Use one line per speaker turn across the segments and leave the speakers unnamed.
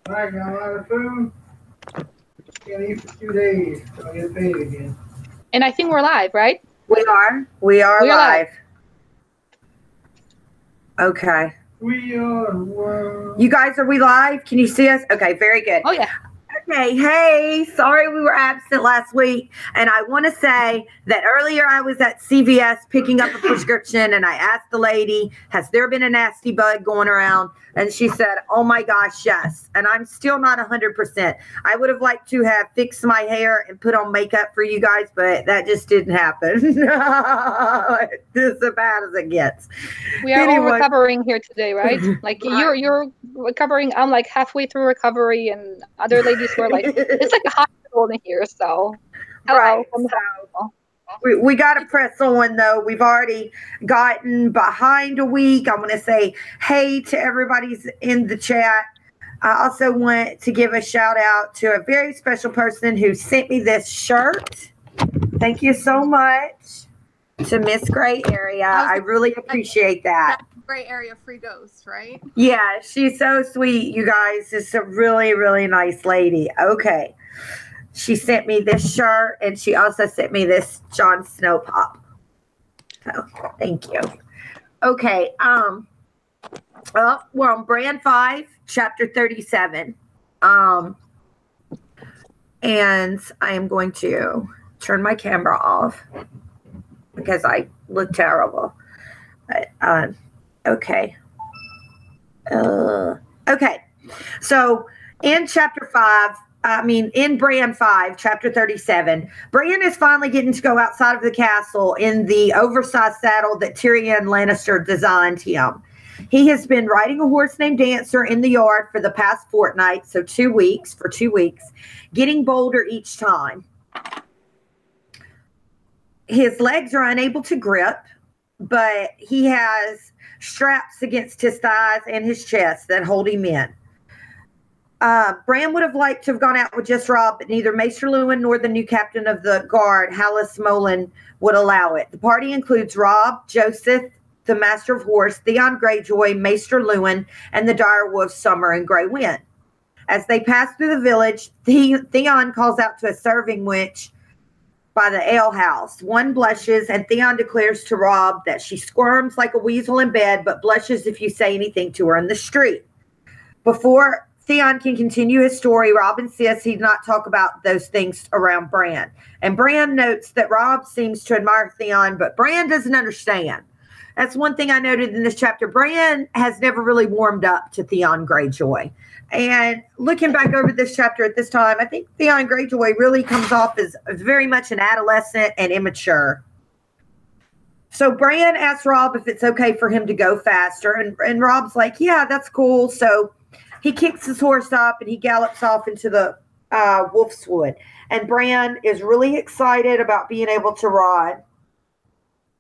I got a lot of food. Can't eat for 2 days. So I get paid again.
And I think we're live, right?
We are. We are
We are live.
live. Okay.
We are the world.
You guys, are we live? Can you see us? Okay, very good.
Oh yeah.
Okay, hey, sorry we were absent last week. And I want to say that earlier I was at CVS picking up a prescription and I asked the lady, has there been a nasty bug going around? And she said, oh my gosh, yes. And I'm still not 100%. I would have liked to have fixed my hair and put on makeup for you guys, but that just didn't happen. It's as bad as it gets.
We are all
Anyway.
recovering here today, right? Like you're recovering. I'm like halfway through recovery, and other ladies were like, it's like a hospital in here. So, hello
Right.
from the
So
hospital.
we got to press on, though. We've already gotten behind a week. I want to say hey to everybody's in the chat. I also want to give a shout out to a very special person who sent me this shirt. Thank you so much to Miss Gray Area. I really appreciate that.
Gray Area Free Ghost, right?
Yeah, she's so sweet, you guys. It's a really, really nice lady. Okay. She sent me this shirt and she also sent me this Jon Snow pop. So thank you. Okay. Well, we're on Bran 5, chapter 37. And I am going to turn my camera off because I look terrible. Okay. Okay. So in chapter 5, in Bran 5, chapter 37, Bran is finally getting to go outside of the castle in the oversized saddle that Tyrion Lannister designed him. He has been riding a horse named Dancer in the yard for the past fortnight, so 2 weeks, getting bolder each time. His legs are unable to grip, but he has straps against his thighs and his chest that hold him in. Bran would have liked to have gone out with just Robb, but neither Maester Luwin nor the new captain of the guard, Hallis Molan, would allow it. The party includes Robb, Joseph, the Master of Horse, Theon Greyjoy, Maester Luwin, and the direwolves Summer and Grey Wind. As they pass through the village, Theon calls out to a serving wench by the alehouse. One blushes, and Theon declares to Robb that she squirms like a weasel in bed, but blushes if you say anything to her in the street. Before Theon can continue his story, Robb insists he not talk about those things around Bran. And Bran notes that Robb seems to admire Theon, but Bran doesn't understand. That's one thing I noted in this chapter. Bran has never really warmed up to Theon Greyjoy. And looking back over this chapter at this time, I think Theon Greyjoy really comes off as very much an adolescent and immature. So Bran asks Robb if it's okay for him to go faster. And Robb's like, yeah, that's cool. So he kicks his horse up and he gallops off into the Wolf's Wood. And Bran is really excited about being able to ride.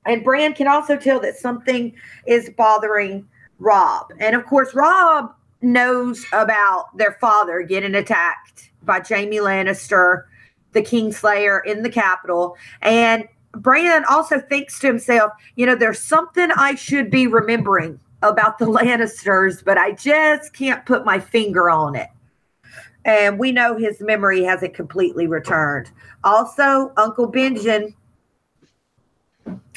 And Bran can also tell that something is bothering Robb. And of course, Robb knows about their father getting attacked by Jaime Lannister, the Kingslayer, in the capital. And Bran also thinks to himself, there's something I should be remembering about the Lannisters, but I just can't put my finger on it. And we know his memory hasn't completely returned. Also, Uncle Benjen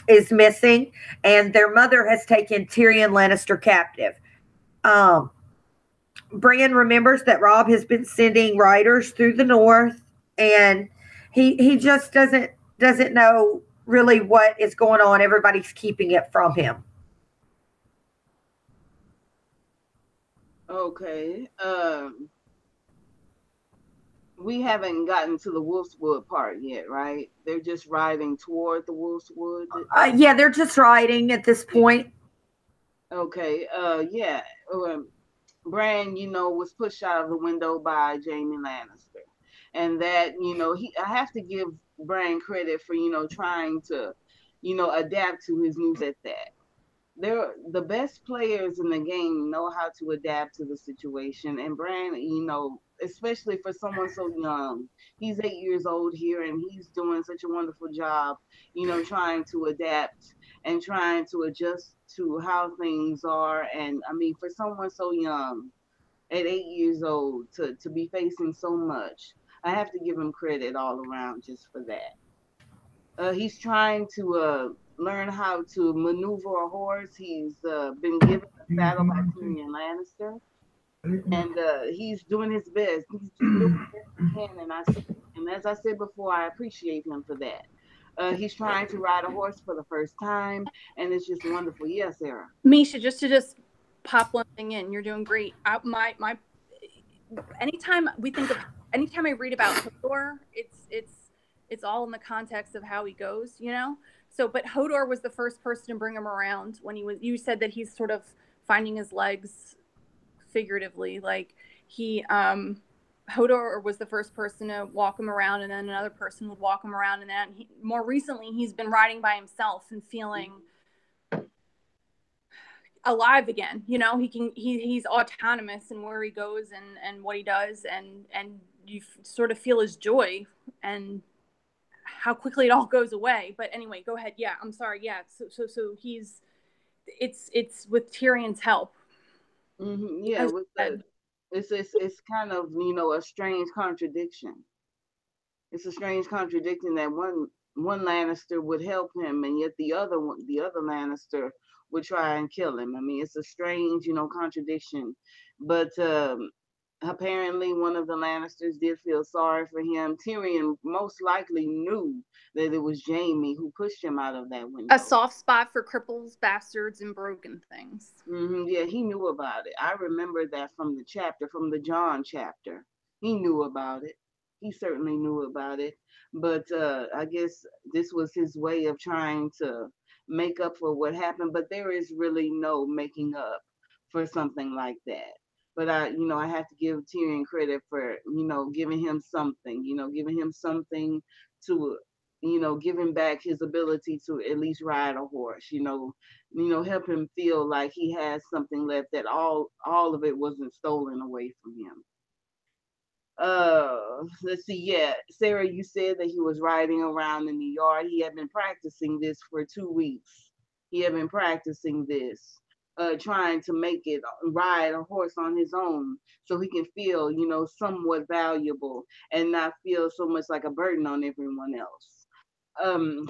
is missing, and their mother has taken Tyrion Lannister captive. Bran remembers that Robb has been sending riders through the north, and he just doesn't know really what is going on. Everybody's keeping it from him.
Okay. We haven't gotten to the Wolf's Wood part yet, right? They're just riding toward the Wolf's Wood.
Yeah, they're just riding at this point.
Okay. Yeah. Bran, was pushed out of the window by Jaime Lannister, and that I have to give Bran credit for trying to adapt to his news at that. They're the best players in the game know how to adapt to the situation, and Bran, especially for someone so young, he's 8 years old here, and he's doing such a wonderful job, trying to adapt and trying to adjust to how things are. And I mean, for someone so young, at 8 years old to be facing so much. I have to give him credit all around just for that. He's trying to learn how to maneuver a horse. He's been given a saddle by Tyrion Lannister, and he's doing his best. He's just doing the best he can, and as I said before, I appreciate him for that. He's trying to ride a horse for the first time, and it's just wonderful. Yes, Sarah.
Misha, just to pop one thing in, you're doing great. Anytime I read about Hodor, it's all in the context of how he goes, you know. So, but Hodor was the first person to bring him around when you said that he's sort of finding his legs figuratively, like Hodor was the first person to walk him around, and then another person would walk him around, and then more recently he's been riding by himself and feeling alive again. You know, he's autonomous in where he goes and what he does, and you sort of feel his joy and how quickly it all goes away. But anyway, go ahead. Yeah, I'm sorry. Yeah, so it's with Tyrion's help.
Mm-hmm. Yeah, it's kind of, you know, a strange contradiction. It's a strange contradiction that one Lannister would help him, and yet the other Lannister would try and kill him. I mean, it's a strange, you know, contradiction. But apparently, one of the Lannisters did feel sorry for him. Tyrion most likely knew that it was Jaime who pushed him out of that window.
A soft spot for cripples, bastards, and broken things.
Mm-hmm. Yeah, he knew about it. I remember that from the Jon chapter. He knew about it. He certainly knew about it. But I guess this was his way of trying to make up for what happened. But there is really no making up for something like that. But I have to give Tyrion credit for, you know, giving him something to, you know, giving back his ability to at least ride a horse, you know, help him feel like he has something left, that all of it wasn't stolen away from him. Let's see. Yeah, Sarah, you said that he was riding around in the yard. He had been practicing this for 2 weeks. He had been practicing this, trying to make it ride a horse on his own, so he can feel, you know, somewhat valuable and not feel so much like a burden on everyone else.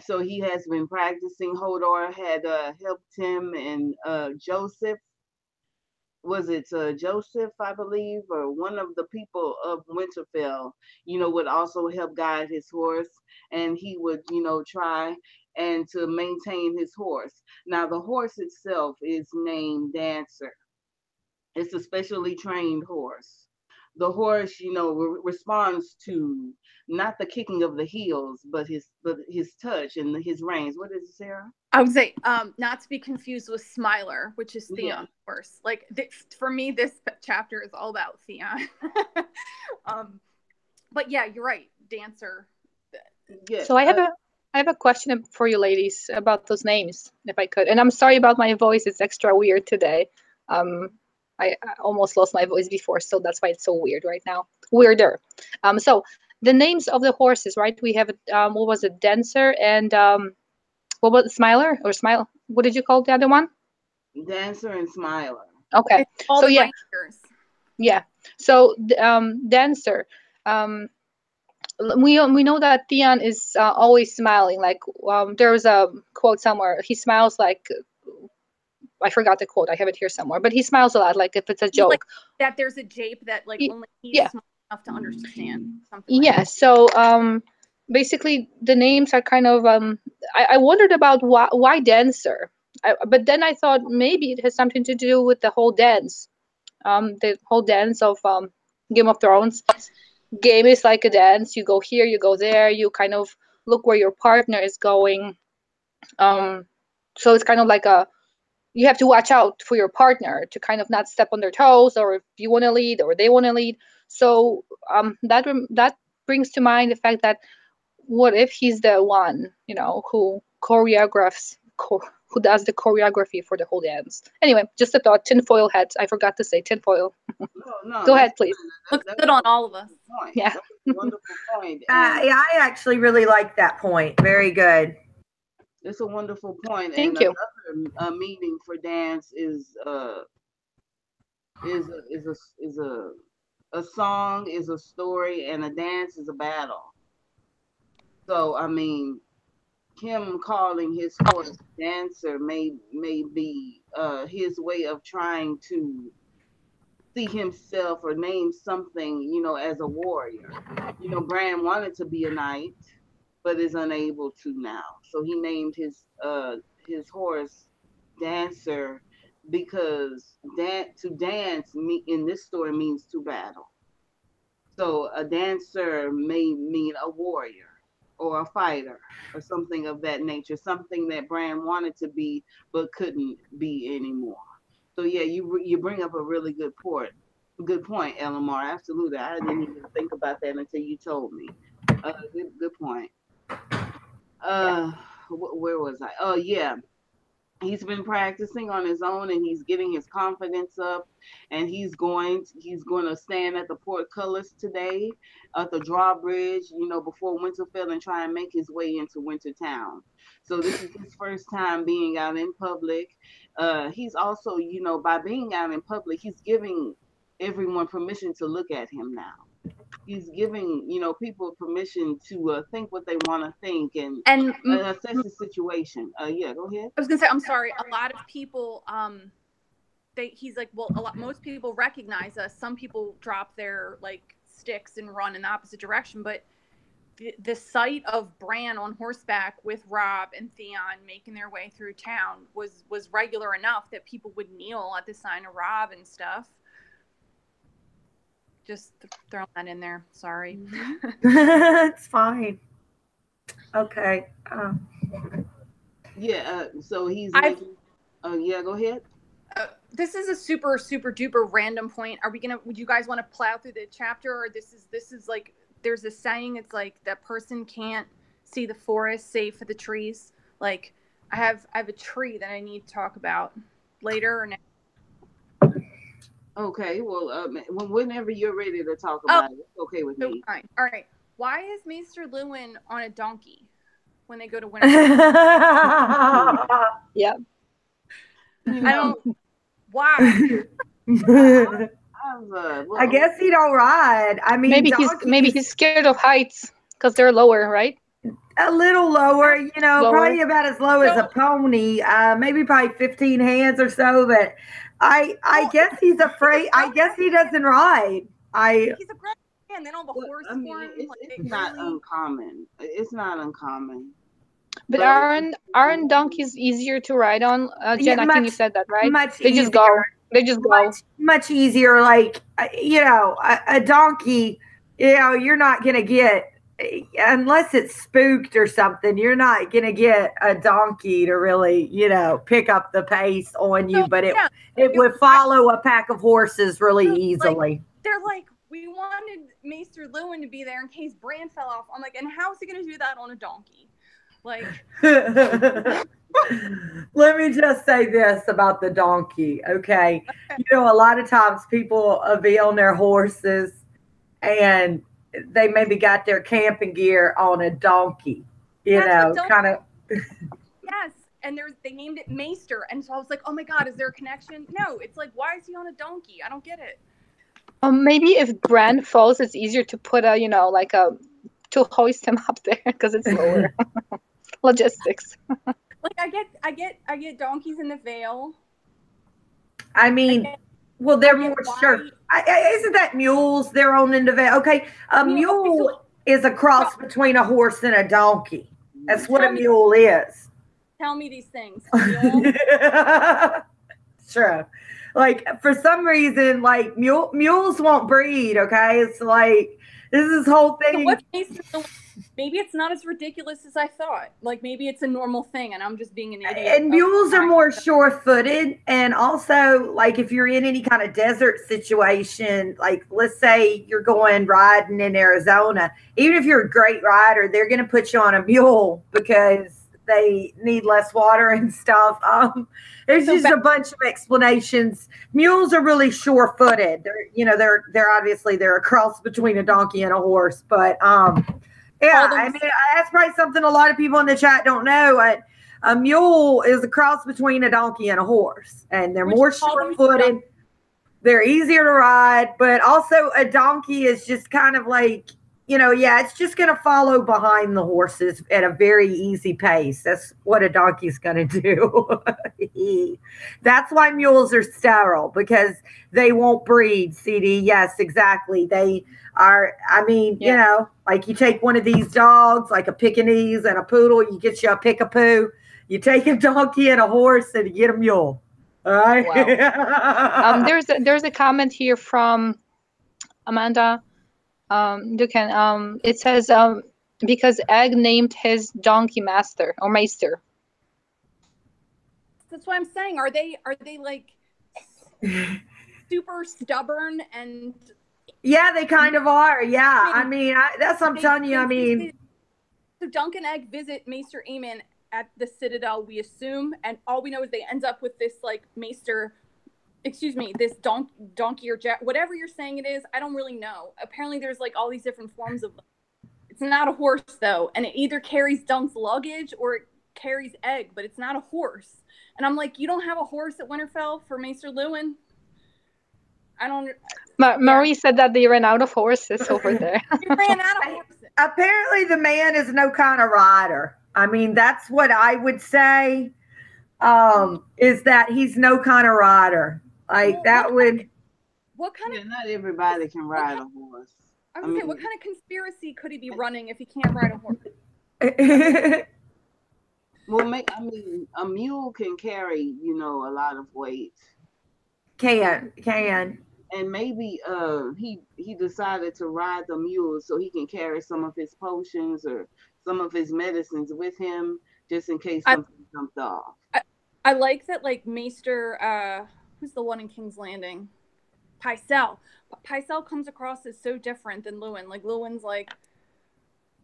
So he has been practicing. Hodor had helped him, and Joseph, was it Joseph, I believe, or one of the people of Winterfell, you know, would also help guide his horse, and he would, you know, try and to maintain his horse. Now, the horse itself is named Dancer. It's a specially trained horse. The horse, you know, responds to not the kicking of the heels, but his touch and his reins. What is it, Sarah?
I would say, not to be confused with Smiler, which is Theon's horse. Like, for me, this chapter is all about Theon. But yeah, you're right, Dancer.
Yeah. So I have a question for you ladies about those names, if I could. And I'm sorry about my voice; it's extra weird today. I almost lost my voice before, so that's why it's so weird right now. Weirder. So the names of the horses, right? We have what was it, Dancer and what was it, Smiler or Smile? What did you call the other one?
Dancer and Smiler.
Okay.
All
so
the
yeah,
Rangers.
Yeah. So Dancer. We know that Theon is always smiling. Like there was a quote somewhere. He smiles like. I forgot the quote. I have it here somewhere. But he smiles a lot, like if it's a joke.
Like that there's a jape that like only he's smart enough to understand. Something like that.
So basically the names are kind of I wondered about why Dancer. But then I thought maybe it has something to do with the whole dance. The whole dance of Game of Thrones. Game is like a dance. You go here, you go there, you kind of look where your partner is going. So it's kind of like you have to watch out for your partner to kind of not step on their toes, or if you want to lead or they want to lead. So that brings to mind the fact that what if he's the one, you know, who who does the choreography for the whole dance. Anyway, just a thought. Tinfoil hat. I forgot to say tinfoil.
No,
Go ahead, please.
Looks good on all of us.
Point.
Yeah.
That's a wonderful point.
Yeah, I actually really like that point. Very good.
It's a wonderful point.
Thank
and
you.
Another meaning for dance is is a song, is a story, and a dance is a battle. So I mean, him calling his horse dancer may be his way of trying to see himself or name something, as a warrior. Bran wanted to be a knight, but is unable to now. So he named his horse Dancer because to dance in this story means to battle. So a dancer may mean a warrior or a fighter or something of that nature, something that Bran wanted to be but couldn't be anymore. So yeah, you bring up a really good point. Good point, Elamar. Absolutely, I didn't even think about that until you told me. Good point. Where was I? Oh yeah, he's been practicing on his own and he's getting his confidence up, and he's going to stand at the portcullis today at the drawbridge, before Winterfell, and try and make his way into Wintertown. So this is his first time being out in public. He's also, by being out in public, he's giving everyone permission to look at him now. He's giving, people permission to think what they want to think and assess the situation. Yeah, go ahead.
I was gonna say, I'm sorry. A lot of people, he's like, well, most people recognize us. Some people drop their sticks and run in the opposite direction. But the sight of Bran on horseback with Robb and Theon making their way through town was regular enough that people would kneel at the sign of Robb and stuff. Just throwing that in there. Sorry.
It's fine. Okay.
Yeah. So he's. Yeah. Go ahead.
This is a super super duper random point. Would you guys want to plow through the chapter, or this is like there's a saying? It's like that person can't see the forest save for the trees. Like I have a tree that I need to talk about later or next.
Okay, well, whenever you're ready to talk about it, it's okay with me.
Fine. All right. Why is Maester Luwin on a donkey when they go to Winter?
Yeah.
I don't. Why?
I guess he don't ride. I mean,
maybe he's scared of heights because they're lower, right?
A little lower, probably about as low as a pony. Maybe probably 15 hands or so, but. I guess he's afraid. I guess he doesn't ride.
He's a great man. They don't have a horse for him.
It's not uncommon. It's not uncommon.
But aren't donkeys easier to ride on? Jen, I think you said that, right?
Much
they
easier.
Just go. They just go.
Much easier. Like a donkey. You're not gonna get. Unless it's spooked or something, you're not going to get a donkey to really, pick up the pace on you, but it would follow a pack of horses really easily.
They're like, we wanted Maester Luwin to be there in case Bran fell off. I'm like, and how is he going to do that on a donkey? Like,
let me just say this about the donkey, okay? A lot of times people be on their horses and they maybe got their camping gear on a donkey, kind of.
Yes, and they named it Maester, and so I was like, oh my god, is there a connection? No, it's like, why is he on a donkey? I don't get it.
Maybe if Bran falls, it's easier to put to hoist him up there because it's lower. Logistics.
Like I get donkeys in the Vale.
I mean. Well, they're more sure. Isn't that mules? They're on in the Vale. Okay, a mule is a cross between a horse and a donkey. That's what a mule is.
Tell me these things.
Sure. Like for some reason, like mules won't breed. Okay, it's like this is this whole thing.
Maybe it's not as ridiculous as I thought. Like maybe it's a normal thing, and I'm just being an idiot.
And mules are more sure-footed, and also like if you're in any kind of desert situation, like let's say you're going riding in Arizona, even if you're a great rider, they're going to put you on a mule because they need less water and stuff. There's just a bunch of explanations. Mules are really sure-footed. They're obviously they're a cross between a donkey and a horse, but yeah, I mean, that's probably something a lot of people in the chat don't know. A mule is a cross between a donkey and a horse, and they're more sure-footed. They're easier to ride, but also a donkey is just kind of like, it's just going to follow behind the horses at a very easy pace. That's what a donkey's going to do. That's why mules are sterile, because they won't breed, CD. Yes, exactly. They are, like you take one of these dogs, like a Pekingese and a poodle, you get you a Pickapoo. You take a donkey and a horse and you get a mule. All right.
Wow. There's a comment here from Amanda. Dukan. It says because Egg named his donkey Master or Meister.
That's what I'm saying. Are they like super stubborn and?
Yeah, they kind of are. Yeah, that's what I'm telling you.
So Dunk and Egg visit Maester Aemon at the Citadel, we assume, and all we know is they end up with this like Maester, this donkey or whatever you're saying it is. I don't really know. Apparently there's like all these different forms of, it's not a horse though. And it either carries Dunk's luggage or it carries Egg, but it's not a horse. And I'm like, you don't have a horse at Winterfell for Maester Lewin? I don't.
Marie said that they ran out of horses over there.
They ran out of horses.
Apparently the man is no kind of rider. That's what I would say, is that he's no kind of rider. Like that would.
What kind of?
Not everybody can ride a horse.
I was saying, what kind of conspiracy could he be running if he can't ride a horse?
Well, a mule can carry, a lot of weight.
Can.
And maybe he decided to ride the mule so he can carry some of his potions or some of his medicines with him, just in case something comes off.
I like that, like Maester, who's the one in King's Landing? Pycelle. Pycelle comes across as so different than Lewin. Like Lewin's like,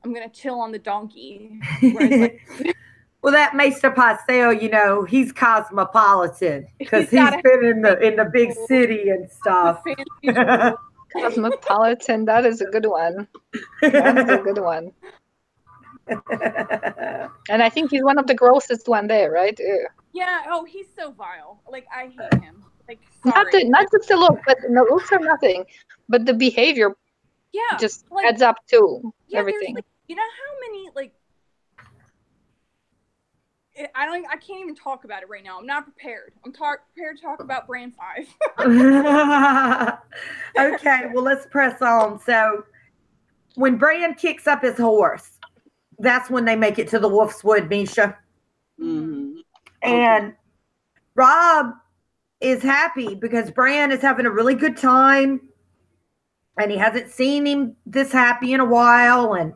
I'm gonna chill on the donkey. Whereas,
well, that Maester Pycelle, he's cosmopolitan because he's been in the big city and stuff.
Cosmopolitan, that is a good one. That's a good one. And I think he's one of the grossest one there, right? Ew.
Yeah. Oh, he's so vile. Like I hate him. Like sorry.
Not just the look, but the looks are nothing, but the behavior.
Yeah.
Just adds up to everything.
Like, you know how many like. I can't even talk about it right now. I'm not prepared. I'm prepared to talk about Bran 5.
Okay, well, let's press on. So when Bran kicks up his horse, that's when they make it to the Wolf's Wood, Misha.
Mm-hmm.
And Rob is happy because Bran is having a really good time. And he hasn't seen him this happy in a while. And,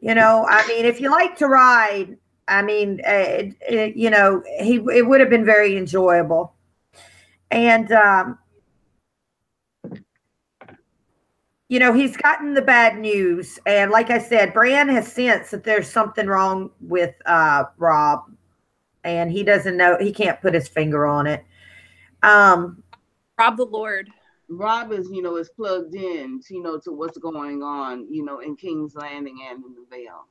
if you like to ride, it would have been very enjoyable. And, he's gotten the bad news. And like I said, Bran has sensed that there's something wrong with Rob. And he doesn't know, he can't put his finger on it.
Rob the Lord.
Rob is, is plugged in, to what's going on, in King's Landing and in the Vale.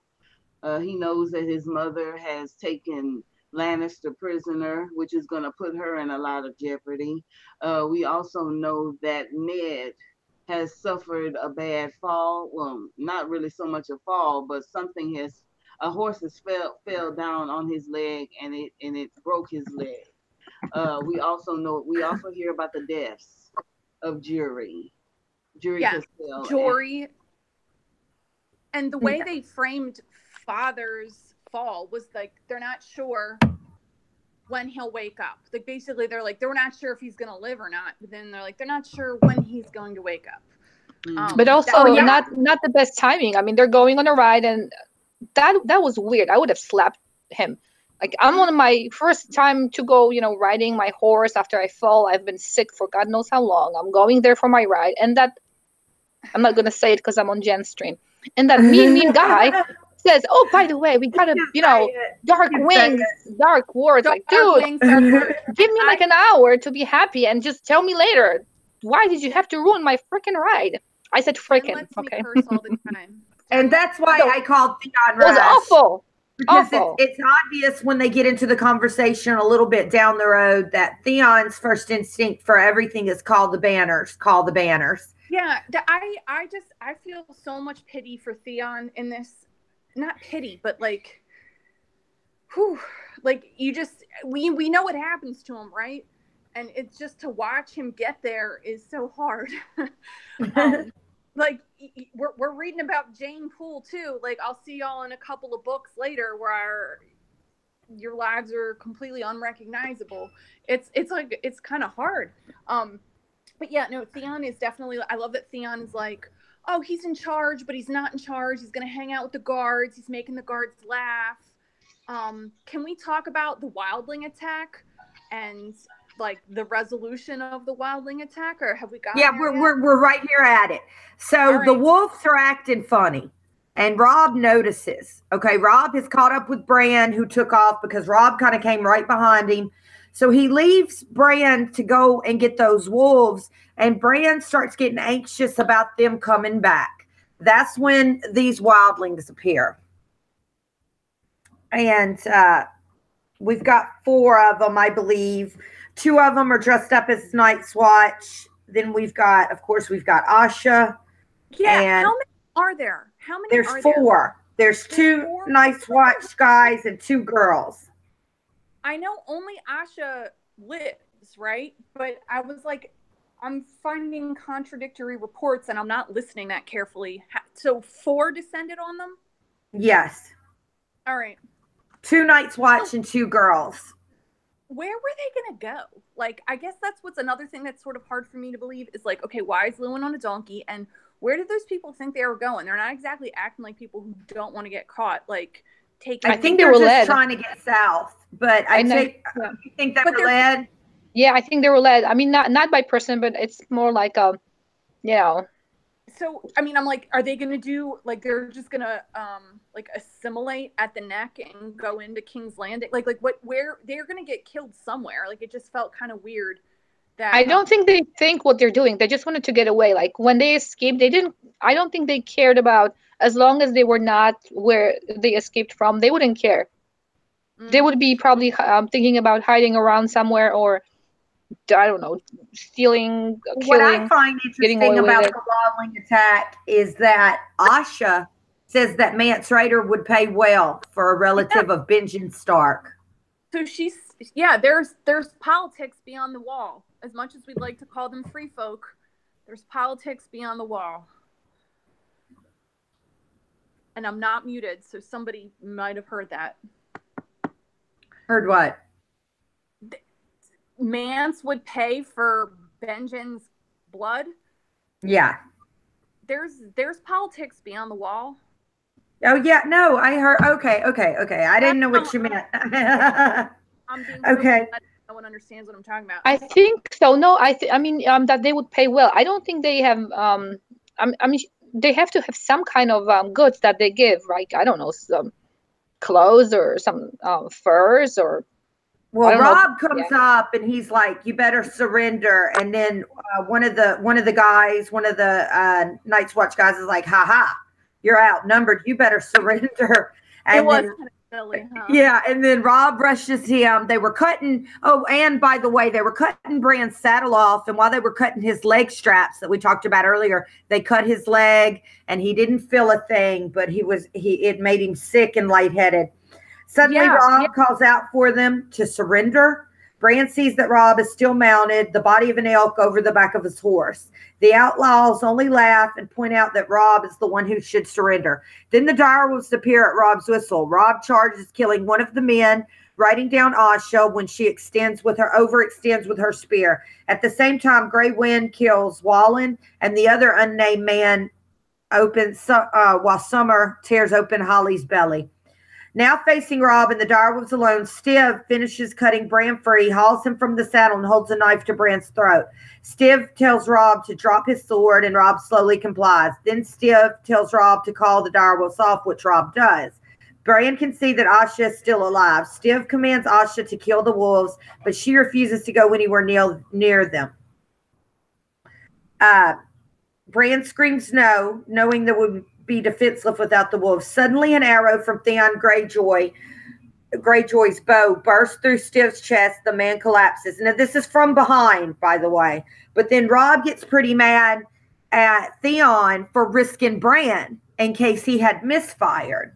He knows that his mother has taken Lannister prisoner, which is going to put her in a lot of jeopardy. We also know that Ned has suffered a bad fall. Well, not really so much a fall, but a horse has fell down on his leg and it broke his leg. We also hear about the deaths of Jory.
Jory. And the way they framed Father's fall was like they're not sure when he'll wake up. Like basically they're not sure if he's gonna live or not, but then they're not sure when he's going to wake up.
But also not the best timing. They're going on a ride and that was weird. I would have slapped him. Like I'm on my first time to go, riding my horse after I fall. I've been sick for God knows how long. I'm going there for my ride, and that I'm not gonna say it because I'm on Jen's stream. And that mean guy says, "Oh, by the way, we got dark wings, dark words." Like, dude, give me like an hour to be happy, and just tell me later. Why did you have to ruin my freaking ride? I said freaking. Okay.
Curse all the time.
And that's why I called Theon
Rush. It was awful.
Because
Awful.
it's obvious when they get into the conversation a little bit down the road that Theon's first instinct for everything is call the banners, call the banners.
Yeah, I feel so much pity for Theon in this. Not pity, but like, whew, like we know what happens to him, right? And it's just to watch him get there is so hard. Like we're reading about Jane Poole too. Like I'll see y'all in a couple of books later where your lives are completely unrecognizable. It's like it's kind of hard. But yeah, no, Theon is definitely. I love that Theon is like, oh, he's in charge, but he's not in charge. He's gonna hang out with the guards. He's making the guards laugh. Can we talk about the wildling attack and like the resolution of the wildling attack, or have we got?
Yeah, we're right here at it. So the wolves are acting funny, and Rob notices. Okay, Rob has caught up with Bran, who took off because Rob kind of came right behind him. So he leaves Bran to go and get those wolves, and Bran starts getting anxious about them coming back. That's when these wildlings appear. And we've got 4 of them, I believe. 2 of them are dressed up as Night's Watch. Then we've got, of course, we've got Asha.
Yeah,
and
how many are there? How many
there's
are
4. There's 2
4?
Night's Watch guys and 2 girls.
I know only Asha lives, right? But I was like, I'm finding contradictory reports and I'm not listening that carefully. So 4 descended on them?
Yes.
All right.
2 Night's Watch and 2 girls.
Where were they going to go? Like, I guess that's what's another thing that's sort of hard for me to believe is like, okay, why is Lewin on a donkey? And where did those people think they were going? They're not exactly acting like people who don't want to get caught. Like, taking.
I think they were just led. Trying to get south, but you think that were led?
Yeah, I think they were led. I mean, not by person, but it's more like
So, I mean, I'm like, are they going to do, like, they're just going to, like, assimilate at the neck and go into King's Landing? Like, where, they're going to get killed somewhere. Like, it just felt kind of weird that...
I don't think they think what they're doing. They just wanted to get away. Like, when they escaped, I don't think they cared about, as long as they were not where they escaped from, they wouldn't care. Mm-hmm. They would be probably thinking about hiding around somewhere or... I don't know, stealing, killing.
What I find interesting about the wildling attack is that Asha says that Mance Rayder would pay well for a relative of Benjen Stark.
So there's politics beyond the wall. As much as we'd like to call them free folk, there's politics beyond the wall. And I'm not muted, so somebody might have heard that.
Heard what?
Mance would pay for Benjen's blood.
Yeah.
There's politics beyond the wall.
Oh yeah, no, I heard. Okay. I didn't know what you meant.
I'm being okay. No one understands what I'm talking about.
I think so. No, I mean that they would pay well. I don't think they have. I mean, they have to have some kind of goods that they give, like I don't know, some clothes or some furs or.
Well, Rob comes up and he's like, "You better surrender." And then one of the Night's Watch guys is like, "Ha ha, you're outnumbered. You better surrender." And
it was kind of silly, huh?
Yeah, and then Rob rushes him. They were cutting. Oh, and by the way, they were cutting Bran's saddle off. And while they were cutting his leg straps that we talked about earlier, they cut his leg, and he didn't feel a thing, but it made him sick and lightheaded. Suddenly, Rob calls out for them to surrender. Bran sees that Rob is still mounted, the body of an elk over the back of his horse. The outlaws only laugh and point out that Rob is the one who should surrender. Then the direwolves appear at Rob's whistle. Rob charges, killing one of the men, writing down Asha when she overextends with her spear. At the same time, Grey Wind kills Wallen, and the other unnamed man while Summer tears open Holly's belly. Now facing Rob and the direwolves alone, Stiv finishes cutting Bran free, hauls him from the saddle, and holds a knife to Bran's throat. Stiv tells Rob to drop his sword, and Rob slowly complies. Then Stiv tells Rob to call the direwolves off, which Rob does. Bran can see that Asha is still alive. Stiv commands Asha to kill the wolves, but she refuses to go anywhere near them. Bran screams no, knowing be defenseless without the wolves. Suddenly an arrow from Theon Greyjoy's bow bursts through Stiv's chest. The man collapses. Now, this is from behind, by the way. But then Robb gets pretty mad at Theon for risking Bran in case he had misfired.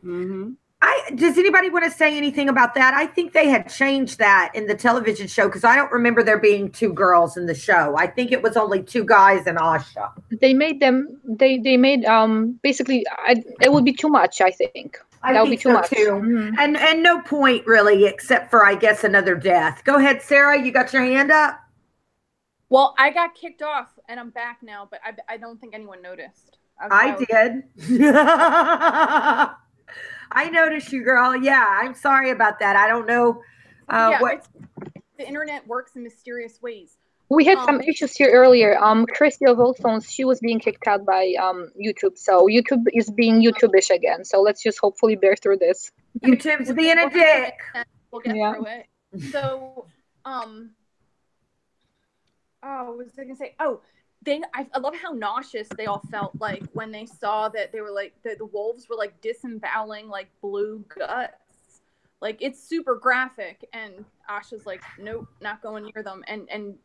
Mm-hmm.
Does anybody want to say anything about that? I think they had changed that in the television show because I don't remember there being 2 girls in the show. I think it was only 2 guys and Asha.
They made them. They made basically. It would be too much. I think that would be too much.
Too.
Mhm.
And no point really, except for I guess another death. Go ahead, Sarah. You got your hand up.
Well, I got kicked off and I'm back now, but I don't think anyone noticed.
I did. I noticed you, girl. Yeah, I'm sorry about that. I don't know what.
The internet works in mysterious ways.
We had some issues here earlier. Christy of Old Stones, she was being kicked out by YouTube, so YouTube is being YouTube-ish again. So let's just hopefully bear through this.
YouTube's being a dick.
We'll get through it. So, what was I gonna say? Oh, I love how nauseous they all felt like when they saw that they were like the wolves were like disemboweling like blue guts. Like it's super graphic, and Asha's like, nope, not going near them. And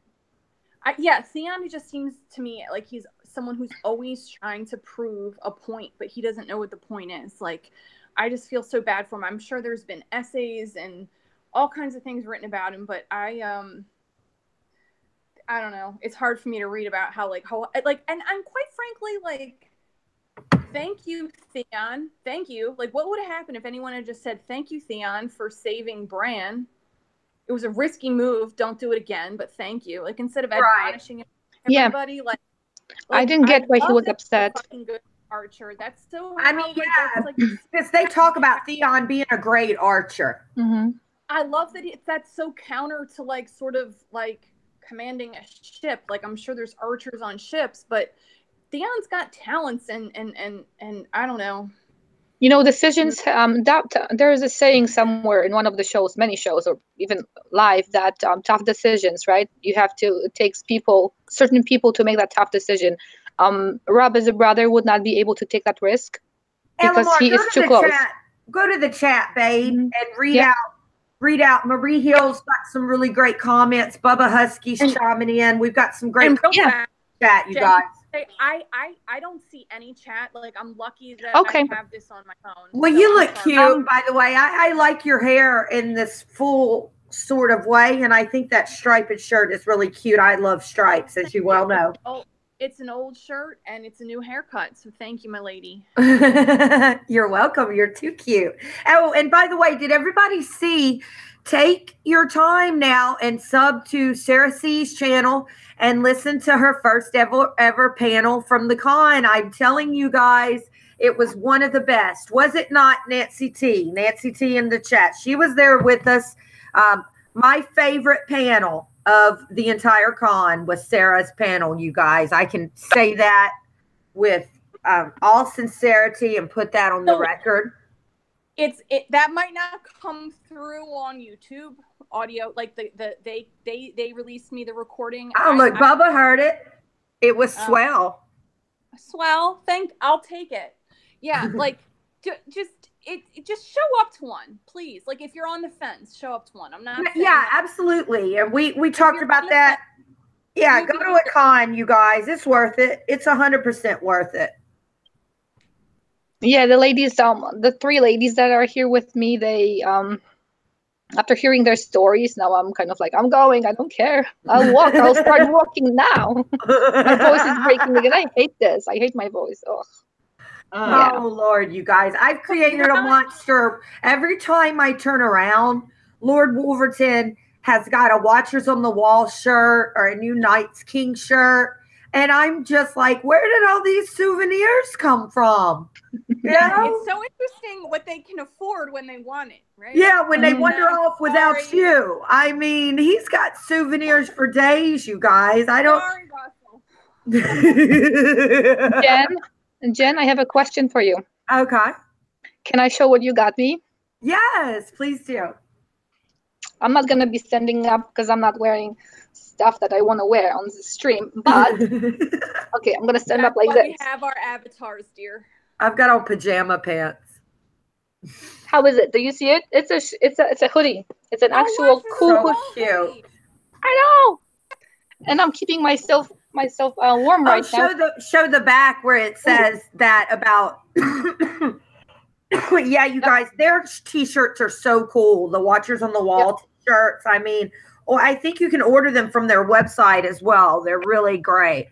Theon just seems to me like he's someone who's always trying to prove a point, but he doesn't know what the point is. Like, I just feel so bad for him. I'm sure there's been essays and all kinds of things written about him, but I don't know. It's hard for me to read about how and I'm quite frankly like, thank you, Theon. Thank you. Like, what would have happened if anyone had just said, thank you, Theon, for saving Bran? It was a risky move. Don't do it again, but thank you. Like, instead of admonishing everybody, like
I didn't get why he was upset.
Fucking good archer. That's so.
I mean, because they talk about Theon being a great archer.
Mm-hmm.
I love that that's so counter to like sort of like commanding a ship. Like, I'm sure there's archers on ships, but Theon's got talents and I don't know.
You know, decisions. There is a saying somewhere in one of the shows, many shows, or even live, that tough decisions, right? You have to. It takes certain people to make that tough decision. Robb, as a brother, would not be able to take that risk because
Elamar,
he is too close.
Go to the chat, babe, and read out. Marie Hill's got some really great comments. Bubba Husky's chiming in. We've got some great chat, you guys.
I don't see any chat. Like, I'm lucky that I have this on my phone.
Well,
so
you look cute, by the way. I like your hair in this full sort of way, and I think that striped shirt is really cute. I love stripes, as you well know.
It's an old shirt, and it's a new haircut, so thank you, my lady.
You're welcome. You're too cute. Oh, and by the way, did everybody see? Take your time now and sub to Sarah C's channel and listen to her first ever panel from the con. I'm telling you guys, it was one of the best. Was it not, Nancy T? Nancy T in the chat. She was there with us. My favorite panel of the entire con was Sarah's panel, you guys. I can say that with all sincerity and put that on the record.
That might not come through on YouTube audio. Like they released me the recording.
Oh, look, Bubba heard it. It was swell.
Swell. I'll take it. Yeah, like just show up to one, please. Like, if you're on the fence, show up to one. I'm not.
Yeah, absolutely. And we talked about that. Yeah, go to a con, you guys. It's worth it. It's 100% worth it.
Yeah, the ladies, the 3 ladies that are here with me, they, after hearing their stories, now I'm kind of like, I'm going, I don't care. I'll walk, I'll start walking now. My voice is breaking again. I hate this. I hate my voice. Ugh.
Oh, Lord, you guys. I've created a monster. Every time I turn around, Lord Wolverton has got a Watchers on the Wall shirt or a new Knights King shirt. And I'm just like, where did all these souvenirs come from?
Yeah, it's so interesting what they can afford when they want it, right?
Yeah, when they wander off without you. I mean, he's got souvenirs for days, you guys. I don't.
Sorry,
Jen, I have a question for you.
Okay.
Can I show what you got me?
Yes, please do.
I'm not gonna be standing up because I'm not wearing stuff that I want to wear on the stream. But okay, I'm gonna stand up
That's
like
why
this.
we have our avatars, dear.
I've got on pajama pants.
How is it? Do you see it? It's a hoodie. It's an actual
watch
cool
So
hoodie.
cute.
I know. And I'm keeping myself warm right now.
Show the back where it says that about. Yeah, you guys, their t-shirts are so cool. The Watchers on the Wall t-shirts. I mean, I think you can order them from their website as well. They're really great.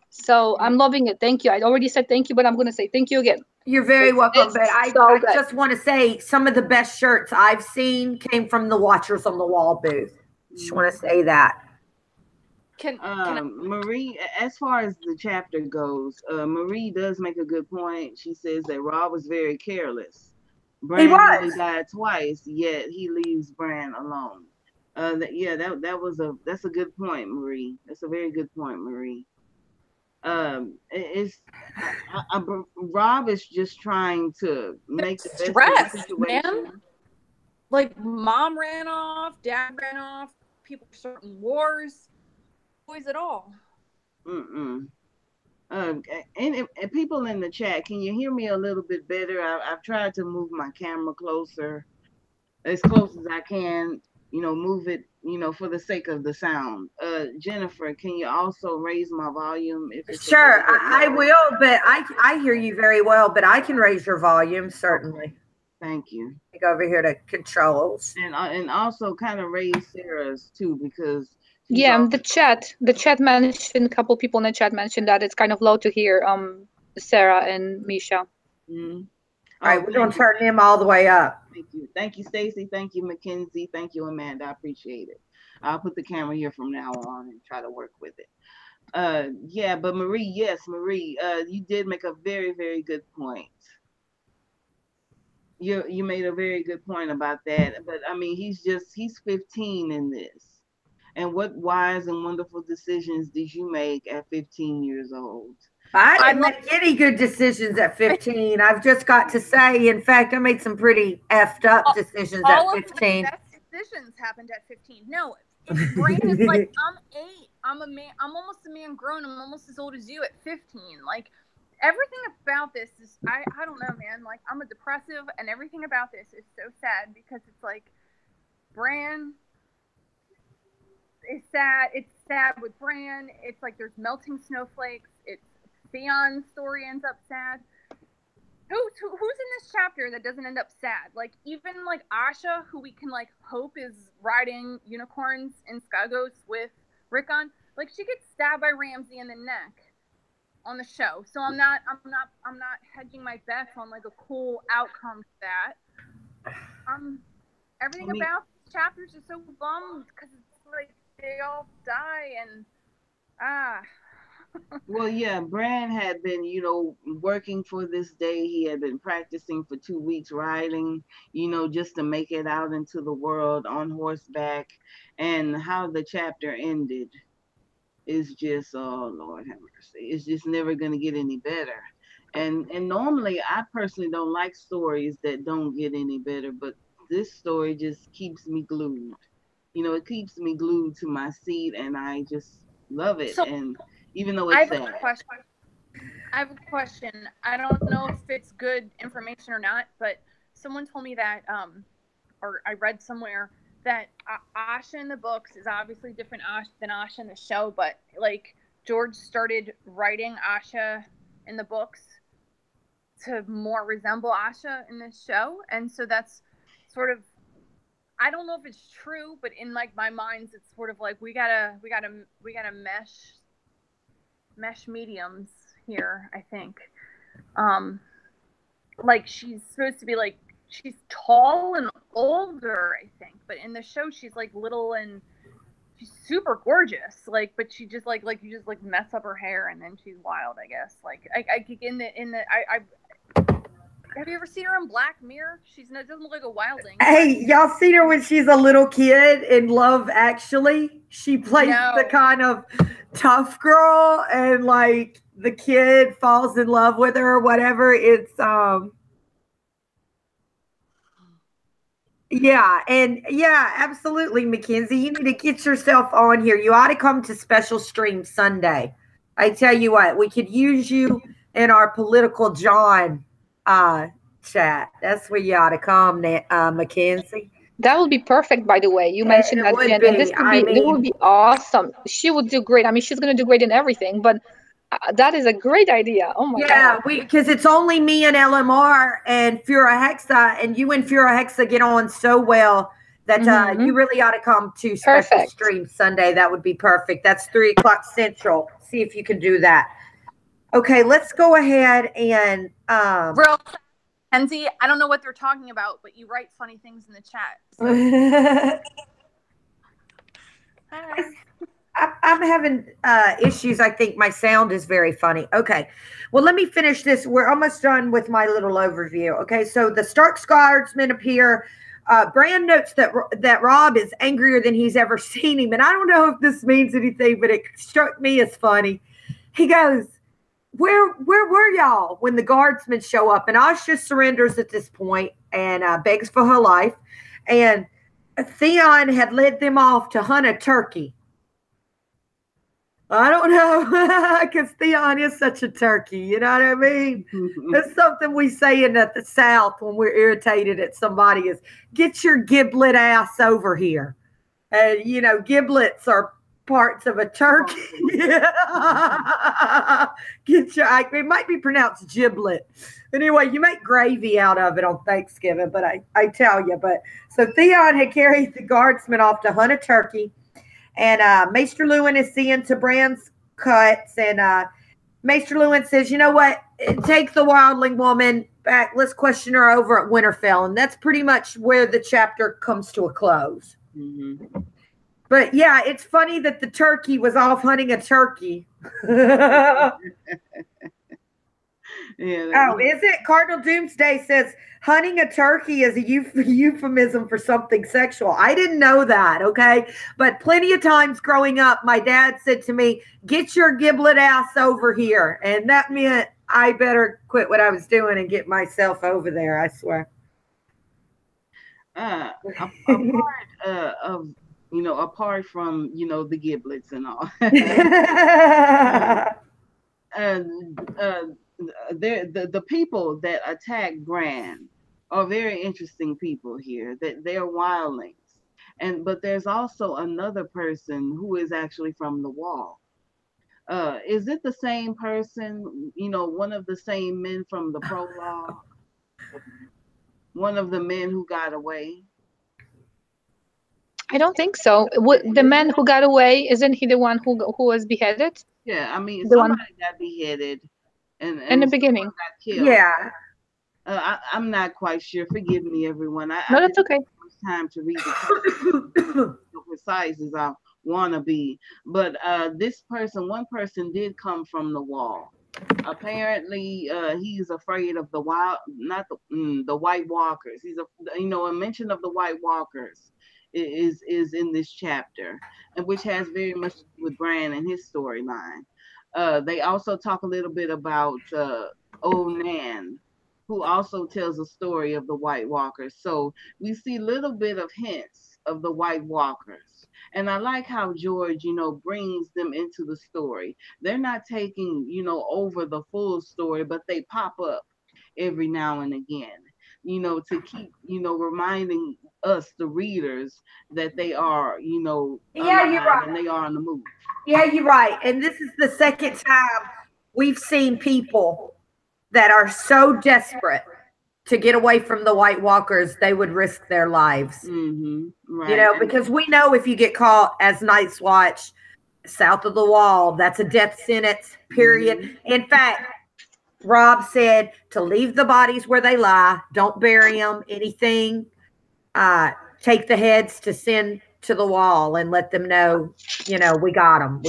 So I'm loving it. Thank you. I already said thank you, but I'm going to say thank you again.
You're very welcome.
It's
But I just want to say some of the best shirts I've seen came from the Watchers on the Wall booth. Just want to say that.
Can
Marie, as far as the chapter goes, Marie does make a good point. She says that Rob was very careless. Bran only died twice, yet he leaves Bran alone. That's a good point, Marie. That's a very good point, Marie. Rob is just trying to make the best of the situation.
Man. Like mom ran off, dad ran off, people starting wars. Boys at all.
And people in the chat, can you hear me a little bit better? I've tried to move my camera closer, as close as I can. Move it. For the sake of the sound. Jennifer, can you also raise my volume? If it's
sure, I will. But I hear you very well. But I can raise your volume certainly.
Thank you.
Go over here to controls
and also kind of raise Sarah's too, because.
Yeah, the chat mentioned, a couple people in the chat mentioned that it's kind of low to hear Sarah and Misha.
Mm-hmm. All right, we're going to turn them all the way up.
Thank you, Stacy. Thank you, Mackenzie. Thank you, Amanda. I appreciate it. I'll put the camera here from now on and try to work with it. But Marie, you did make a very, very good point. You made a very good point about that. But I mean, he's 15 in this. And what wise and wonderful decisions did you make at 15 years old?
I didn't make any good decisions at 15. I've just got to say, in fact, I made some pretty effed up decisions at 15.
All of the best decisions happened at 15. No, if Bran is like, I'm 8, I'm a man, I'm almost a man grown, I'm almost as old as you at 15. Like, everything about this is, I don't know, man. Like, I'm a depressive, and everything about this is so sad because it's like, Bran is sad. It's sad with Bran. It's like there's melting snowflakes. It's Theon's story ends up sad. Who's in this chapter that doesn't end up sad? Like, even like Asha, who we can like hope is riding unicorns in Skagos with Rickon, like she gets stabbed by Ramsay in the neck on the show. So I'm not hedging my bets on like a cool outcome to that. Everything about these chapters is so bummed because it's like they all die and
Well, yeah, Bran had been, working for this day. He had been practicing for 2 weeks riding, just to make it out into the world on horseback. And how the chapter ended is just, oh, Lord have mercy. It's just never going to get any better. And normally, I personally don't like stories that don't get any better, but this story just keeps me glued. It keeps me glued to my seat, and I just love it. And even though it's sad.
I have a question. I don't know if it's good information or not, but someone told me that, or I read somewhere that Asha in the books is obviously different than Asha in the show, but like George started writing Asha in the books to more resemble Asha in this show, and so that's sort of, I don't know if it's true, but in like my minds, it's sort of like we gotta mesh mediums here, I think. Like she's supposed to be like, she's tall and older, I think, but in the show she's like little and she's super gorgeous. Like, but she just like you just like mess up her hair and then she's wild, I guess. Like I have you ever seen her in Black Mirror? She doesn't look like a wildling.
Hey, y'all seen her when she's a little kid in Love Actually? She plays the kind of tough girl, and like the kid falls in love with her or whatever. It's Yeah, and yeah, absolutely, Mackenzie. You need to get yourself on here. You ought to come to Special Stream Sunday. I tell you what, we could use you in our political John chat. That's where you ought to come, Mackenzie.
That would be perfect, by the way. You mentioned
It
that,
would
and this
be.
would
I
be that would
mean,
be awesome. She would do great. I mean, she's gonna do great in everything, but that is a great idea. Oh my
yeah,
god.
because it's only me and LMR and Fura Hexa, and you and Fura Hexa get on so well that you really ought to come to Special
Perfect.
Stream Sunday. That would be perfect. That's 3 o'clock Central. See if you can do that. Okay, let's go ahead and
Real Kenzie, I don't know what they're talking about, but you write funny things in the chat. So.
I'm having issues. I think my sound is very funny. Okay. Well, let me finish this. We're almost done with my little overview. Okay. So the Stark guardsmen appear. Bran notes that Robb is angrier than he's ever seen him. And I don't know if this means anything, but it struck me as funny. He goes, where were y'all when the guardsmen show up? And Asha surrenders at this point and begs for her life. And Theon had led them off to hunt a turkey. I don't know, because Theon is such a turkey. You know what I mean? That's something we say in the South when we're irritated at somebody is, get your giblet ass over here. And, you know, giblets are parts of a turkey. It might be pronounced giblet. Anyway, you make gravy out of it on Thanksgiving, but I tell you. But so Theon had carried the guardsmen off to hunt a turkey. And Maester Lewin is seeing to Bran's cuts. And Maester Lewin says, you know what? Take the wildling woman back. Let's question her over at Winterfell. And that's pretty much where the chapter comes to a close.
Mm-hmm.
But yeah, it's funny that the turkey was off hunting a turkey. Oh, is it? Cardinal Doomsday says hunting a turkey is a euphemism for something sexual. I didn't know that, okay? But plenty of times growing up, my dad said to me, get your giblet ass over here. And that meant I better quit what I was doing and get myself over there, I swear.
A part of, you know, apart from, you know, the giblets and all. The people that attack Bran are very interesting people here. That they're wildlings, but there's also another person who is actually from the Wall. Is it the same person? You know, one of the same men from the prologue. One of the men who got away.
I don't think so. The man who got away, isn't he the one who was beheaded?
Yeah, I mean,
The
somebody
one
got beheaded, and
in the beginning.
got killed.
Yeah.
I'm not quite sure. Forgive me, everyone.
No, that's okay.
Time to read the precise as I want to be, but one person did come from the Wall. Apparently, he's afraid of the the White Walkers. A mention of the White Walkers is in this chapter, and which has very much to do with Bran and his storyline. They also talk a little bit about Old Nan, who also tells a story of the White Walkers. So we see a little bit of hints of the White Walkers. And I like how George, brings them into the story. They're not taking, over the full story, but they pop up every now and again, to keep, reminding us, the readers, that they are,
yeah, you're right.
And they are on the move.
Yeah, you're right. And this is the second time we've seen people that are so desperate to get away from the White Walkers, they would risk their lives.
Mm-hmm. Right.
Because we know if you get caught as Night's Watch south of the Wall, that's a death sentence, period. Mm-hmm. In fact, Robb said to leave the bodies where they lie, don't bury them, anything. Take the heads to send to the Wall and let them know, we got them.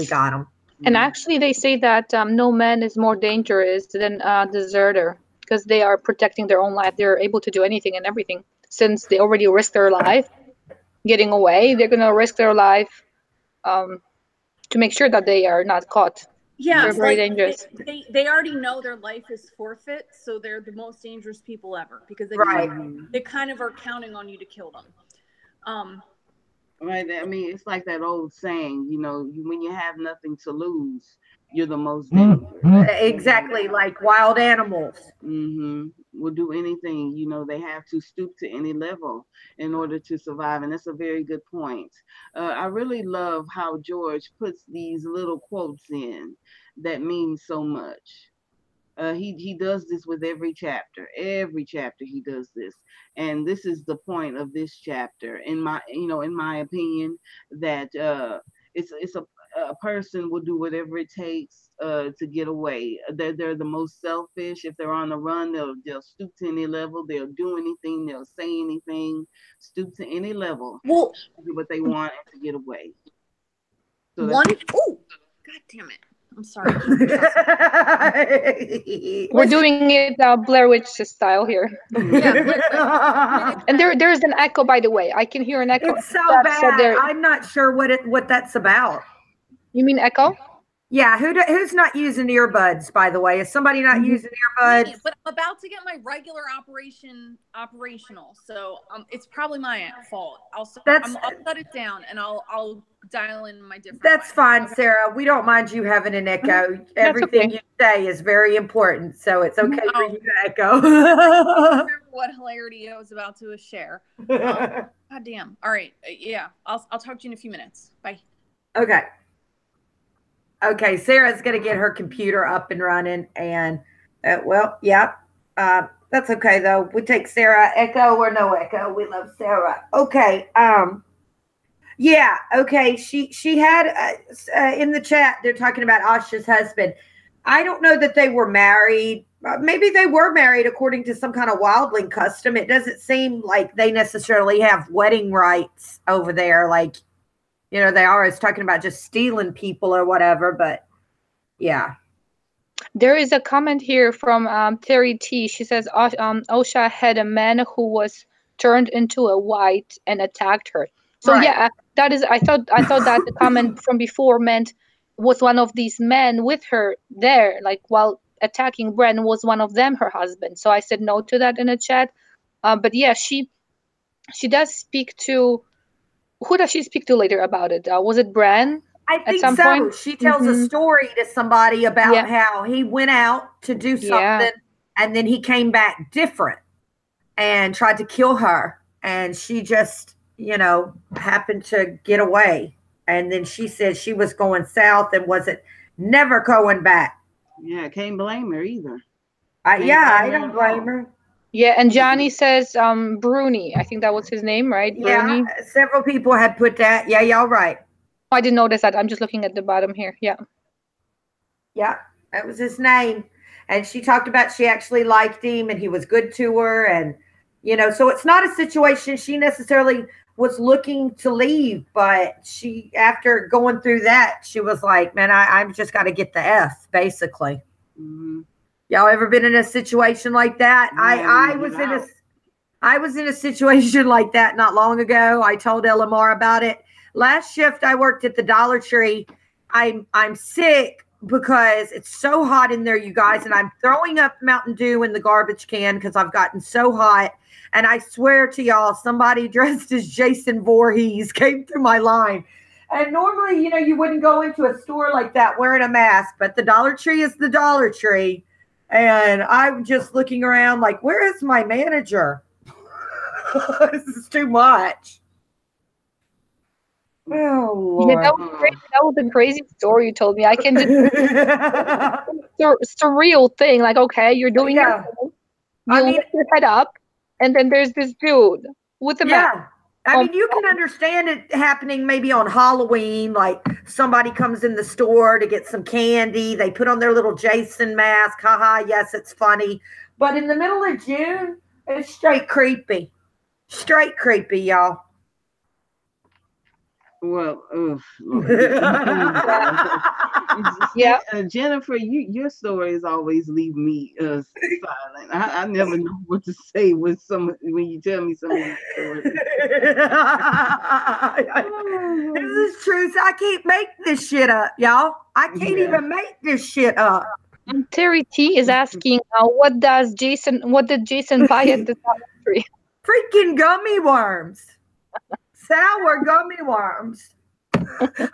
And actually, they say that no man is more dangerous than a deserter, because they are protecting their own life. They're able to do anything and everything. Since they already risked their life getting away, they're going to risk their life to make sure that they are not caught.
Yeah,
They're very
like
dangerous.
they already know their life is forfeit, so they're the most dangerous people ever because
Right.
they kind of are counting on you to kill them.
Right. I mean, it's like that old saying, when you have nothing to lose, you're the most dangerous.
Exactly, like wild animals.
Will do anything, they have to stoop to any level in order to survive. And that's a very good point. I really love how George puts these little quotes in that mean so much. He does this with every chapter. Every chapter he does this, and this is the point of this chapter, in my opinion, that it's a person will do whatever it takes to get away. They're the most selfish. If they're on the run, they'll stoop to any level. They'll do anything. They'll say anything. Stoop to any level.
Well,
to do what they want and to get away. So
oh, God damn it. I'm sorry.
We're doing it Blair Witch style here.
Yeah,
And there's an echo, by the way. I can hear an echo.
It's so bad. I'm not sure what that's about.
You mean echo?
Yeah. Who's not using earbuds, by the way? Is somebody not using earbuds?
But I'm about to get my regular operational, so it's probably my fault. I'll shut it down and I'll dial in my different.
That's
line.
fine,
Okay.
Sarah. We don't mind you having an echo. Everything you say is very important, so it's okay for you to echo.
I don't remember what hilarity I was about to share. God damn. All right. Yeah. I'll talk to you in a few minutes. Bye.
Okay. Okay, Sarah's going to get her computer up and running, and that's okay though. We take Sarah, echo or no echo. We love Sarah. Okay. Yeah. Okay. She had in the chat. They're talking about Asha's husband. I don't know that they were married. Maybe they were married according to some kind of wildling custom. It doesn't seem like they necessarily have wedding rights over there. Like, they are always talking about just stealing people or whatever, but yeah.
There is a comment here from Terry T. She says Osha had a man who was turned into a white and attacked her. So
Right.
yeah, that is. I thought that the comment from before meant was one of these men with her there, like while attacking Bran, was one of them her husband. So I said no to that in the chat. But yeah, she does speak to. Who does she speak to later about it? Was it Bran?
I think
some
so.
point?
She tells a story to somebody about how he went out to do something and then he came back different and tried to kill her. And she just, happened to get away. And then she said she was going south and wasn't never going back.
Yeah, can't blame her either.
I don't blame her.
Yeah, and Johnny says Bruni. I think that was his name, right?
Yeah,
Bruni.
several people had put that. Yeah, y'all right.
I didn't notice that. I'm just looking at the bottom here. Yeah.
Yeah, that was his name. And she talked about she actually liked him and he was good to her. And, so it's not a situation she necessarily was looking to leave. But she, after going through that, she was like, man, I've just got to get the F, basically.
Mm-hmm.
Y'all ever been in a situation like that? I was in a situation like that not long ago. I told LMR about it. Last shift I worked at the Dollar Tree. I'm sick because it's so hot in there, you guys, and I'm throwing up Mountain Dew in the garbage can because I've gotten so hot. And I swear to y'all, somebody dressed as Jason Voorhees came through my line. And normally, you wouldn't go into a store like that wearing a mask, but the Dollar Tree is the Dollar Tree. And I'm just looking around like, where is my manager? This is too much. Oh, Lord.
Yeah, that was a crazy story you told me. I can just surreal thing. Like, okay, you're doing your thing. You lift your head up, and then there's this dude with a mask.
I mean, you can understand it happening maybe on Halloween, like somebody comes in the store to get some candy. They put on their little Jason mask. Haha, yes, it's funny. But in the middle of June, it's straight creepy. Straight creepy, y'all.
Well,
yeah.
Jennifer, your stories always leave me silent. I never know what to say when you tell me some of these stories.
This is true. So I can't make this shit up, y'all. I can't even make this shit up.
And Terry T is asking, what did Jason buy at the Dollar Tree?
Freaking gummy worms. Sour gummy worms.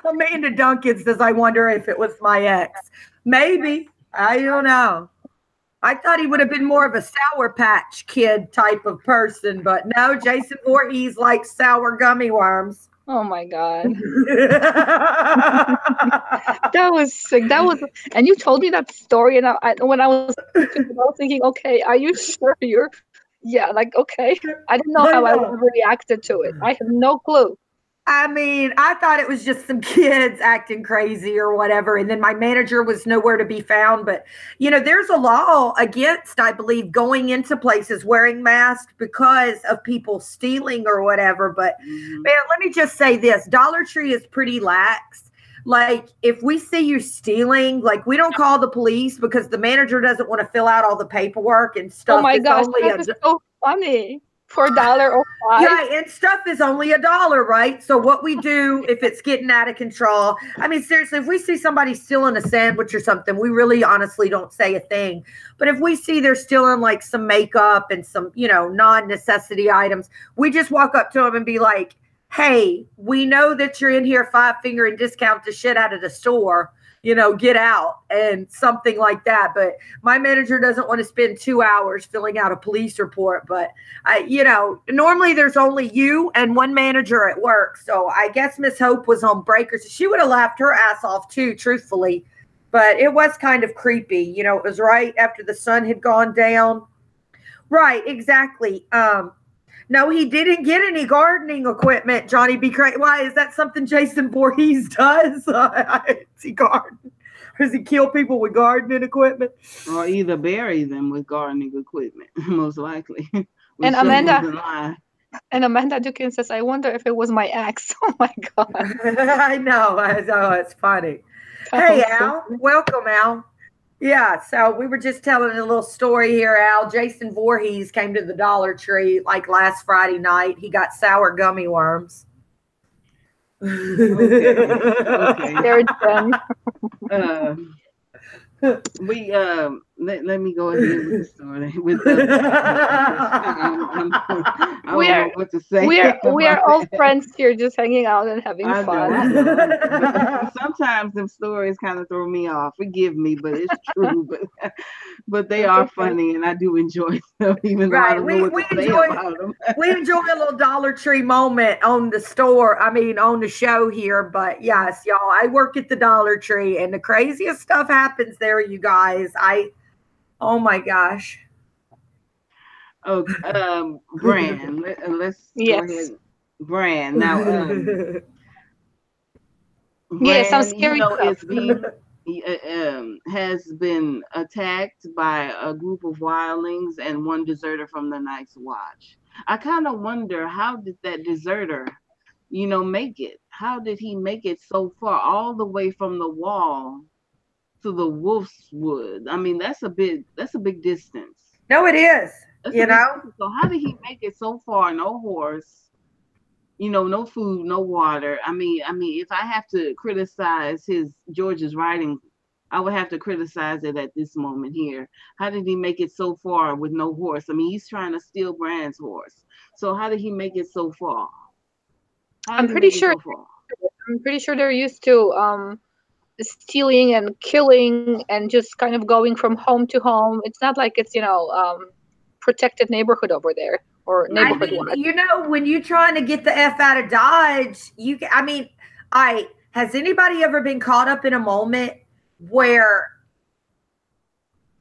Amanda Duncan says, I wonder if it was my ex. Maybe. I don't know. I thought he would have been more of a Sour Patch Kid type of person, but no, Jason Voorhees likes sour gummy worms.
Oh my God. That was sick. And you told me that story, and when I was thinking, okay, are you sure you're? Yeah, like, okay. I didn't know how I would have reacted to it. I have no clue.
I mean, I thought it was just some kids acting crazy or whatever. And then my manager was nowhere to be found. But, there's a law against, I believe, going into places wearing masks because of people stealing or whatever. But, man, let me just say this. Dollar Tree is pretty lax. Like, if we see you stealing, like, we don't call the police because the manager doesn't want to fill out all the paperwork and stuff.
Oh, my gosh. That is so funny. For $1 or $5.
Yeah, and stuff is only $1, right? So what we do if it's getting out of control, I mean, seriously, if we see somebody stealing a sandwich or something, we really honestly don't say a thing. But if we see they're stealing like some makeup and some, non-necessity items, we just walk up to them and be like, hey, we know that you're in here 5-finger and discount the shit out of the store. Get out and something like that. But my manager doesn't want to spend 2 hours filling out a police report. But normally there's only you and one manager at work. So I guess Miss Hope was on breakers. She would have laughed her ass off too, truthfully. But it was kind of creepy. It was right after the sun had gone down. Right, exactly. No, he didn't get any gardening equipment, Johnny B. Craig. Why? Is that something Jason Voorhees does? Does he garden? Or does he kill people with gardening equipment?
Or either bury them with gardening equipment, most likely.
And Amanda Dukin says, I wonder if it was my ex. Oh, my God.
I know. It's funny. Hey, Al. Welcome, Al. Yeah, so we were just telling a little story here, Al. Jason Voorhees came to the Dollar Tree like last Friday night. He got sour gummy worms.
Okay.
They're done.
Let me go ahead with the story. I don't know what to say.
We are all friends here, just hanging out and having fun.
I know. Sometimes them stories kind of throw me off. Forgive me, but it's true. But they are funny, and I do enjoy them, even though I don't know what to say about them.
We enjoy a little Dollar Tree moment on the on the show here. But yes, y'all, I work at the Dollar Tree, and the craziest stuff happens there, you guys. Oh my gosh.
Oh, Bran. Let's go ahead. Bran. Now, Bran,
yes, some scary stuff.
Has been attacked by a group of wildlings and one deserter from the Night's Watch. I kind of wonder, how did that deserter, make it? How did he make it so far, all the way from the wall to the Wolf's Wood? I mean, that's a big distance.
No, it is.
So how did he make it so far? No horse, no food, no water. I mean, if I have to criticize George's writing, I would have to criticize it at this moment here. How did he make it so far with no horse? I mean, he's trying to steal Bran's horse. So how did he make it so far?
I'm pretty sure they're used to stealing and killing and just kind of going from home to home. It's not like it's protected neighborhood over there or neighborhood.
When you're trying to get the F out of Dodge, has anybody ever been caught up in a moment where,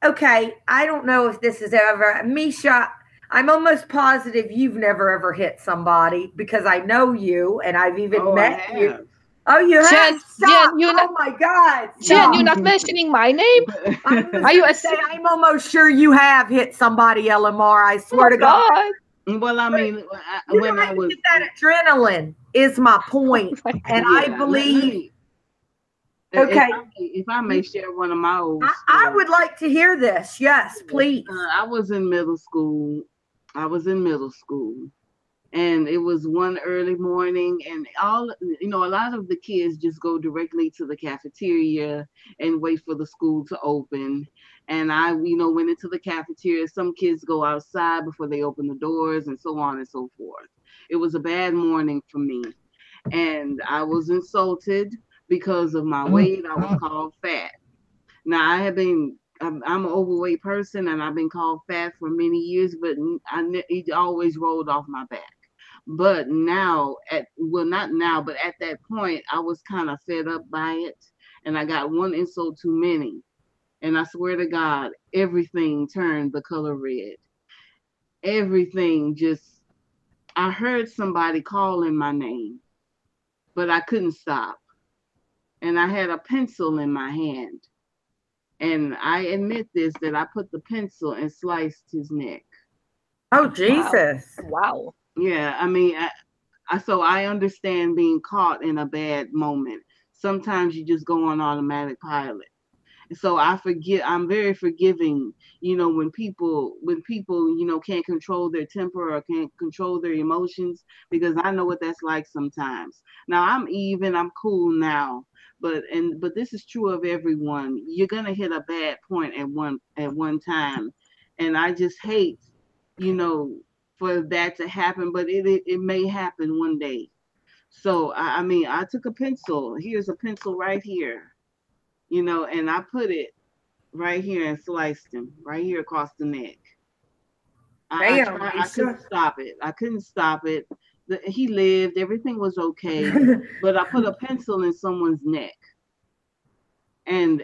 okay, I don't know if this is ever, Misha, I'm almost positive you've never ever hit somebody because I know you and I've even met you. Oh, you have?
Jen,
oh my God.
Jen, you're not mentioning my name?
Are you I'm almost sure you have hit somebody, LMR. I swear to God.
Well, I mean,
when I was... that adrenaline is my point. And I believe... Okay.
If I may share one of my old
I would like to hear this. Yes, please.
I was in middle school. And it was one early morning, and a lot of the kids just go directly to the cafeteria and wait for the school to open. And I, went into the cafeteria. Some kids go outside before they open the doors, and so on and so forth. It was a bad morning for me, and I was insulted because of my weight. I was called fat. Now I'm an overweight person, and I've been called fat for many years, but it always rolled off my back. But now, not now, but at that point, I was kind of fed up by it, and I got one insult too many. And I swear to God, everything turned the color red. Everything just, I heard somebody calling my name, but I couldn't stop. And I had a pencil in my hand. And I admit this, that I put the pencil and sliced his neck.
Oh, Jesus.
Wow.
Yeah, I mean, so I understand being caught in a bad moment. Sometimes you just go on automatic pilot. So I'm very forgiving, when people, can't control their temper or can't control their emotions, because I know what that's like sometimes. Now I'm cool now, but this is true of everyone. You're going to hit a bad point at one time. And I just hate, for that to happen, but it may happen one day. So I took a pencil. Here's a pencil right here, and I put it right here and sliced him right here across the neck. I couldn't stop it. I couldn't stop it. He lived. Everything was okay. But I put a pencil in someone's neck, and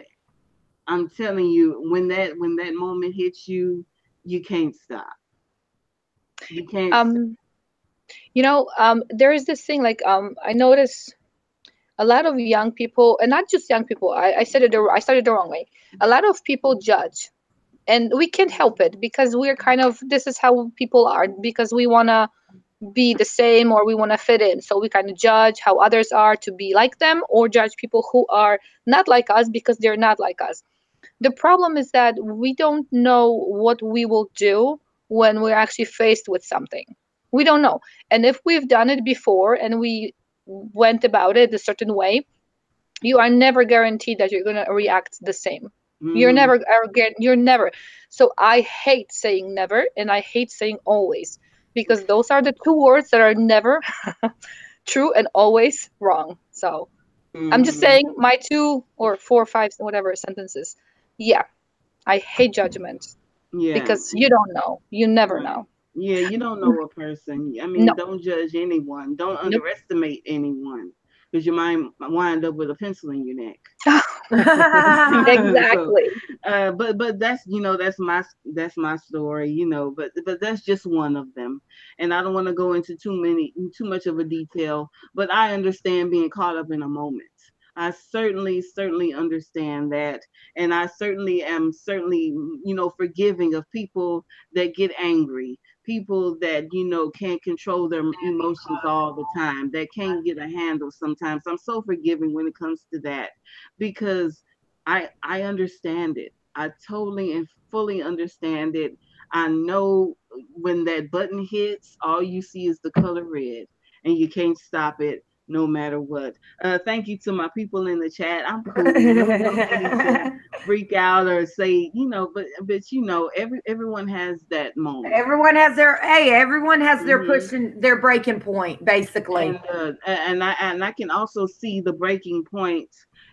I'm telling you, when that moment hits you, you can't stop. You can't.
There is this thing, like, I notice a lot of young people, and not just young people. I started the wrong way. A lot of people judge, and we can't help it, because we're this is how people are, because we want to be the same, or we want to fit in. So we kind of judge how others are to be like them, or judge people who are not like us because they're not like us. The problem is that we don't know what we will do when we're actually faced with something. We don't know. And if we've done it before and we went about it a certain way, you are never guaranteed that you're going to react the same. You're never. So I hate saying never, and I hate saying always, because those are the two words that are never true and always wrong. So I'm just saying my 2 or 4 or 5 whatever sentences. Yeah, I hate judgment.
Yeah.
Because you don't know. You never know.
Yeah, you don't know a person. I mean, Don't judge anyone. Don't underestimate anyone, because you might wind up with a pencil in your neck.
Exactly.
So, but that's that's my story, but that's just one of them, and I don't want to go into too much of a detail. But I understand being caught up in a moment. I certainly understand that, and I certainly am forgiving of people that get angry, people that can't control their emotions all the time, that can't get a handle sometimes. I'm so forgiving when it comes to that, because I understand it. I totally and fully understand it. I know when that button hits, all you see is the color red, and you can't stop it no matter what. Thank you to my people in the chat. I'm cool. No need to freak out or say, but everyone has that moment.
Everyone has their pushing, their breaking point, basically.
And I can also see the breaking point,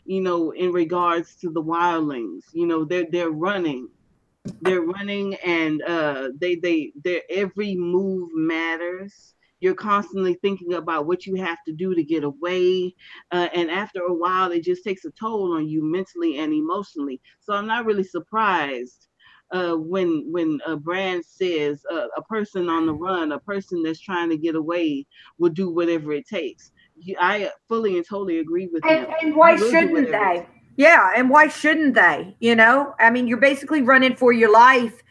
in regards to the wildlings. They're running. They're running, and their every move matters. You're constantly thinking about what you have to do to get away. And after a while, it just takes a toll on you mentally and emotionally. So I'm not really surprised when Bran says a person on the run, a person that's trying to get away, will do whatever it takes. I fully and totally agree with him.
And why shouldn't they? Yeah, and why shouldn't they? I mean, you're basically running for your life.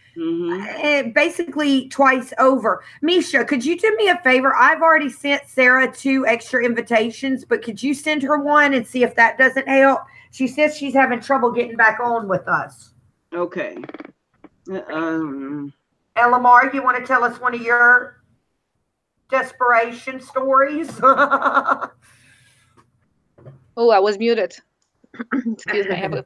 Basically twice over. Misha, could you do me a favor? I've already sent Sarah 2 extra invitations, but could you send her one and see if that doesn't help? She says she's having trouble getting back on with us.
Okay.
Elamar, you want to tell us one of your desperation stories.
Oh, I was muted. Excuse me, I have a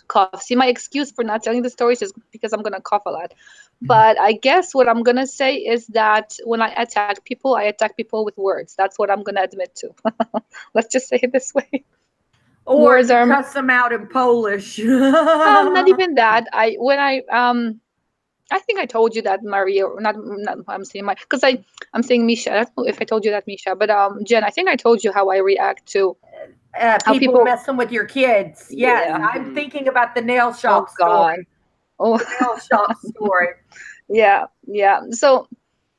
cough. See, my excuse for not telling the stories is because I'm gonna cough a lot. But I guess what I'm gonna say is that when I attack people with words. That's what I'm gonna admit to. Let's just say it this way.
Or
Words
you
are
cuss them out in Polish.
not even that. I think I told you that, Maria, or not I'm saying my, because I'm saying Misha. I don't know if I told you that, Misha, but Jen, I think I told you how I react to how
people messing with your kids. Yes,
Yeah.
I'm thinking about the nail shop story.
Oh,
The nail shop story.
yeah. So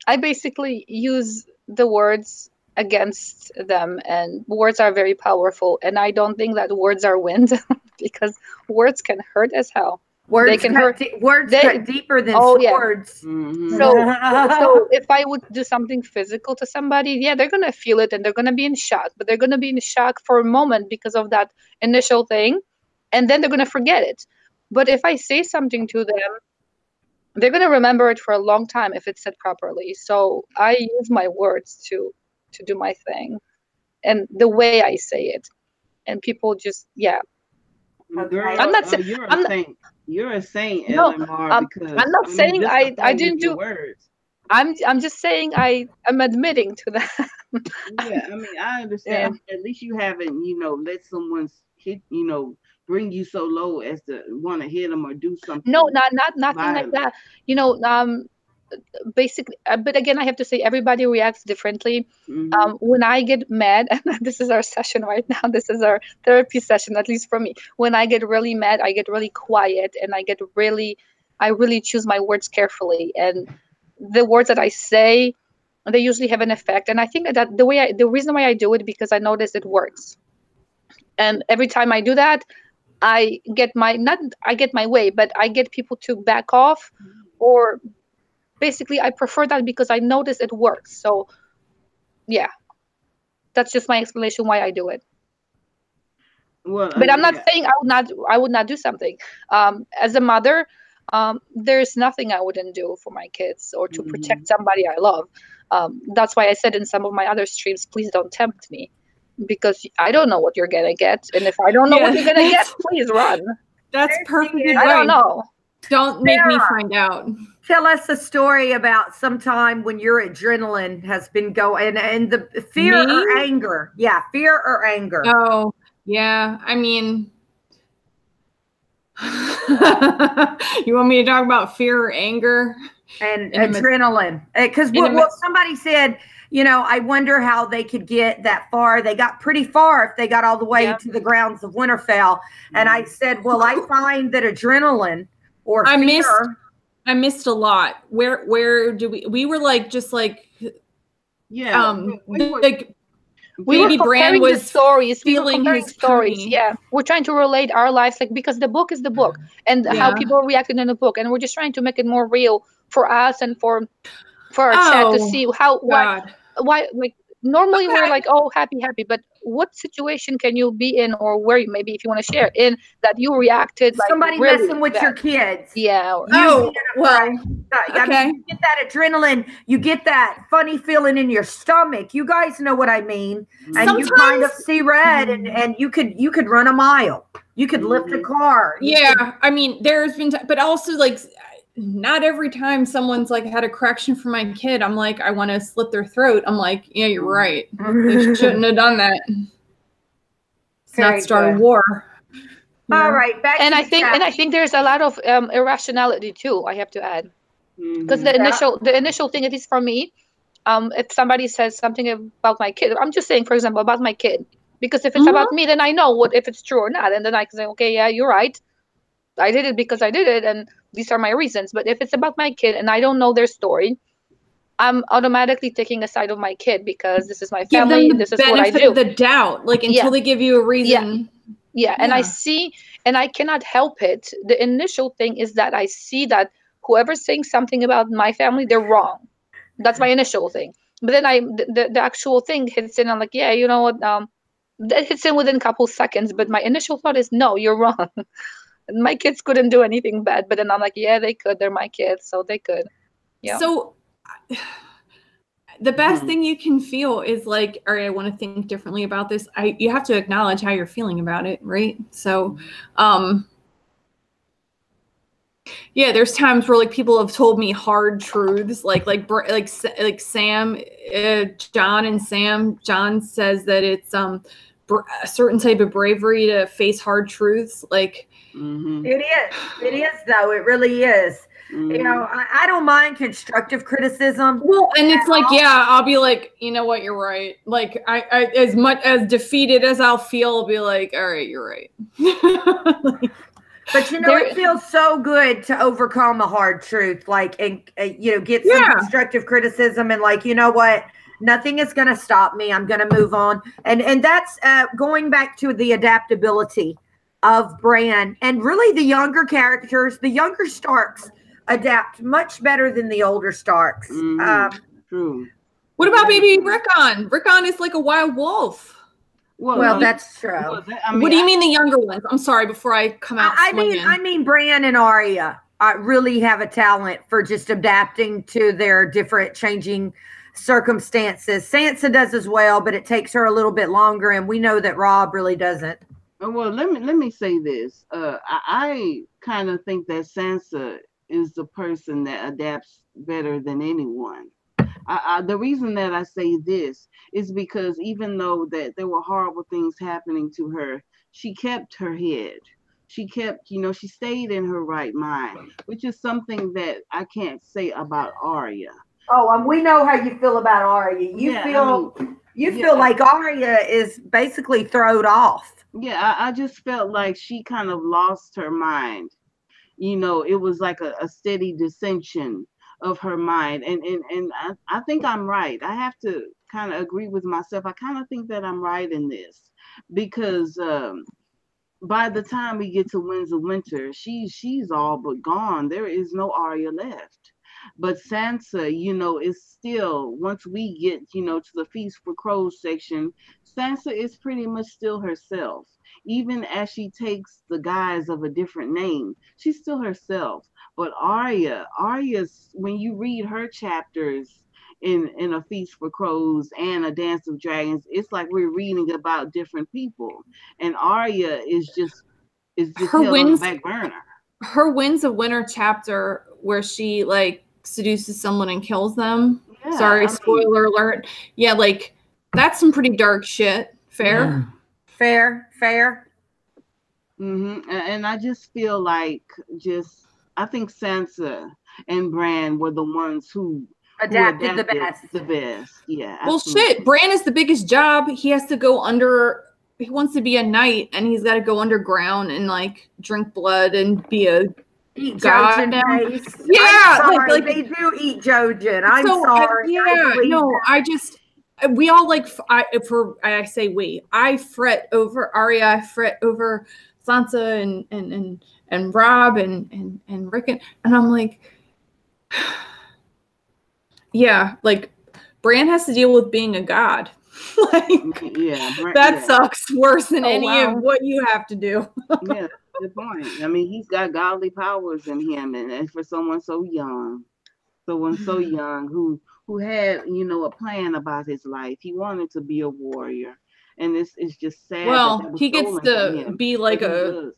I basically use the words against them, and words are very powerful, and I don't think that words are wind because words can hurt as hell.
Words
They can hurt.
cut deeper than swords.
Yeah. So if I would do something physical to somebody, yeah, they're gonna feel it and they're gonna be in shock, but they're gonna be in shock for a moment because of that initial thing, and then they're gonna forget it. But if I say something to them, they're gonna remember it for a long time if it's said properly. So I use my words to do my thing, and the way I say it, and people just
Girl,
I'm not saying
you're a saint. You're a saint,
No,
LMR, because
I'm not saying
just
I
play
didn't
with your
do.
words.
I'm just saying I'm admitting to that.
Yeah, I mean, I understand. At least you haven't, let someone hit, bring you so low as to want to hit them or do something.
No, nothing like that. Basically, but again, I have to say everybody reacts differently. When I get mad, and this is our session right now. This is our therapy session, at least for me. When I get really mad, I get really quiet, and I really choose my words carefully. And the words that I say, they usually have an effect. And I think that the reason why I do it, because I notice it works. And every time I do that, I get my way, but I get people to back off, or basically I prefer that because I notice it works. So yeah, that's just my explanation why I do it.
Well,
but I'm not saying I would not do something. As a mother, there's nothing I wouldn't do for my kids or to protect somebody I love. That's why I said in some of my other streams, please don't tempt me, because I don't know what you're gonna get, and if I don't know what you're gonna get, please run.
That's perfectly right.
I don't know.
Don't make me find out.
Tell us a story about some time when your adrenaline has been going, and the fear or anger. Yeah, fear or anger.
Oh, yeah. I mean, you want me to talk about fear or anger?
And adrenaline. Because somebody said, I wonder how they could get that far. They got pretty far if they got all the way to the grounds of Winterfell. And I said, well, I find that adrenaline or fear.
I missed a lot. Where do we were like, just like,
Baby
Bran was
stories,
feeling his
stories.
journey.
Yeah, we're trying to relate our lives, because the book is the book, and how people reacted in the book, and we're just trying to make it more real for us and for our chat to see why normally we're like, oh, happy, but what situation can you be in, or where maybe if you want to share in that you reacted like
somebody
really
messing with your kids?
Yeah.
You get that adrenaline, you get that funny feeling in your stomach. You guys know what I mean. And you kind of see red, and you could run a mile. You could lift a car.
I mean, there's been, but also like, not every time someone's like had a correction for my kid, I'm like, I want to slit their throat. I'm like, yeah, you're right. They shouldn't have done that. It's not start a war.
All right, back
and
to
I think there's a lot of irrationality too, I have to add. Because the initial thing, at least for me, if somebody says something about my kid, I'm just saying, for example, about my kid, because if it's about me, then I know if it's true or not, and then I can say, okay, yeah, you're right, I did it because I did it, and these are my reasons. But if it's about my kid and I don't know their story, I'm automatically taking a side of my kid, because this is my family. This is what I do.
Of the doubt, like until they give you a reason.
Yeah. And I see, and I cannot help it. The initial thing is that I see that whoever's saying something about my family, they're wrong. That's my initial thing. But then the actual thing hits in. I'm like, yeah, you know what? That hits in within a couple seconds. But my initial thought is, no, you're wrong. My kids couldn't do anything bad. But then I'm like, yeah, they could. They're my kids, so they could. Yeah.
So the best thing you can feel is like, all right, I want to think differently about this. You have to acknowledge how you're feeling about it, right? So, yeah, there's times where like people have told me hard truths, like Sam, John and Sam. John says that it's a certain type of bravery to face hard truths. Like
it is though. It really is. You know, I don't mind constructive criticism.
Well, and it's like, yeah, I'll be like, you know what, you're right. Like I as much as defeated as I'll feel, I'll be like, all right, you're right.
But you know, it feels so good to overcome a hard truth, like, and you know, get some constructive criticism, and like, you know what, nothing is going to stop me. I'm going to move on, and that's going back to the adaptability of Bran, and really the younger characters, the younger Starks adapt much better than the older Starks.
True.
What about baby Rickon? Rickon is like a wild wolf.
Well, that's true.
What do you mean the younger ones? I'm sorry, before I come out swinging.
I mean, Bran and Arya really have a talent for just adapting to their different changing circumstances. Sansa does as well, but it takes her a little bit longer, and we know that Robb really doesn't.
Well, let me say this. I kind of think that Sansa is the person that adapts better than anyone. The reason that I say this is because even though that there were horrible things happening to her, she kept her head. She kept, you know, she stayed in her right mind, which is something that I can't say about Arya.
Oh, we know how you feel about Arya. You feel like Arya is basically thrown off.
Yeah, I just felt like she kind of lost her mind. You know, it was like a steady dissension of her mind, and I think I'm right. I have to kind of agree with myself. I kind of think that I'm right in this, because by the time we get to Winds of Winter, she's all but gone. There is no Arya left. But Sansa, you know, is still, once we get, you know, to the Feast for Crows section, Sansa is pretty much still herself. Even as she takes the guise of a different name, she's still herself. But Arya's, when you read her chapters in A Feast for Crows and A Dance of Dragons, it's like we're reading about different people. And Arya is just
her
held on the back burner.
Her Winds of Winter chapter where she like seduces someone and kills them. Yeah, sorry, spoiler alert. Yeah, like that's some pretty dark shit. Fair?
Yeah. Fair.
And I just feel like I think Sansa and Bran were the ones who adapted the best. Yeah.
Well, shit. Bran is the biggest job. He has to go under. He wants to be a knight, and he's got to go underground and like drink blood and be a god.
Yeah, like they do eat Jojen. I'm sorry.
We all like. I say we. I fret over Arya. I fret over Sansa and Robb and Rickon, and I'm like, yeah, like Bran has to deal with being a god. Like, that sucks worse than of what you have to do.
Yeah, good point. I mean, he's got godly powers in him, and for someone so young who had, you know, a plan about his life. He wanted to be a warrior, and it's just sad.
Well, he gets to be like a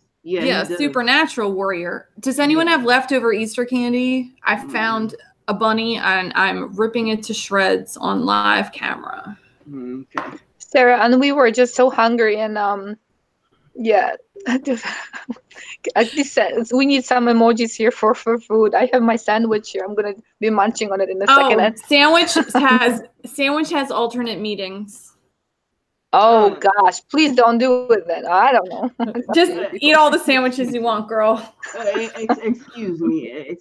supernatural warrior. Does anyone have leftover Easter candy? I found a bunny and I'm ripping it to shreds on live camera.
Okay.
Sarah, and we were just so hungry, and we need some emojis here for food. I have my sandwich here. I'm gonna be munching on it in a second.
Sandwich has alternate meetings.
Oh gosh, please don't do it then. I don't know.
Just eat all the sandwiches you want, girl.
Excuse me,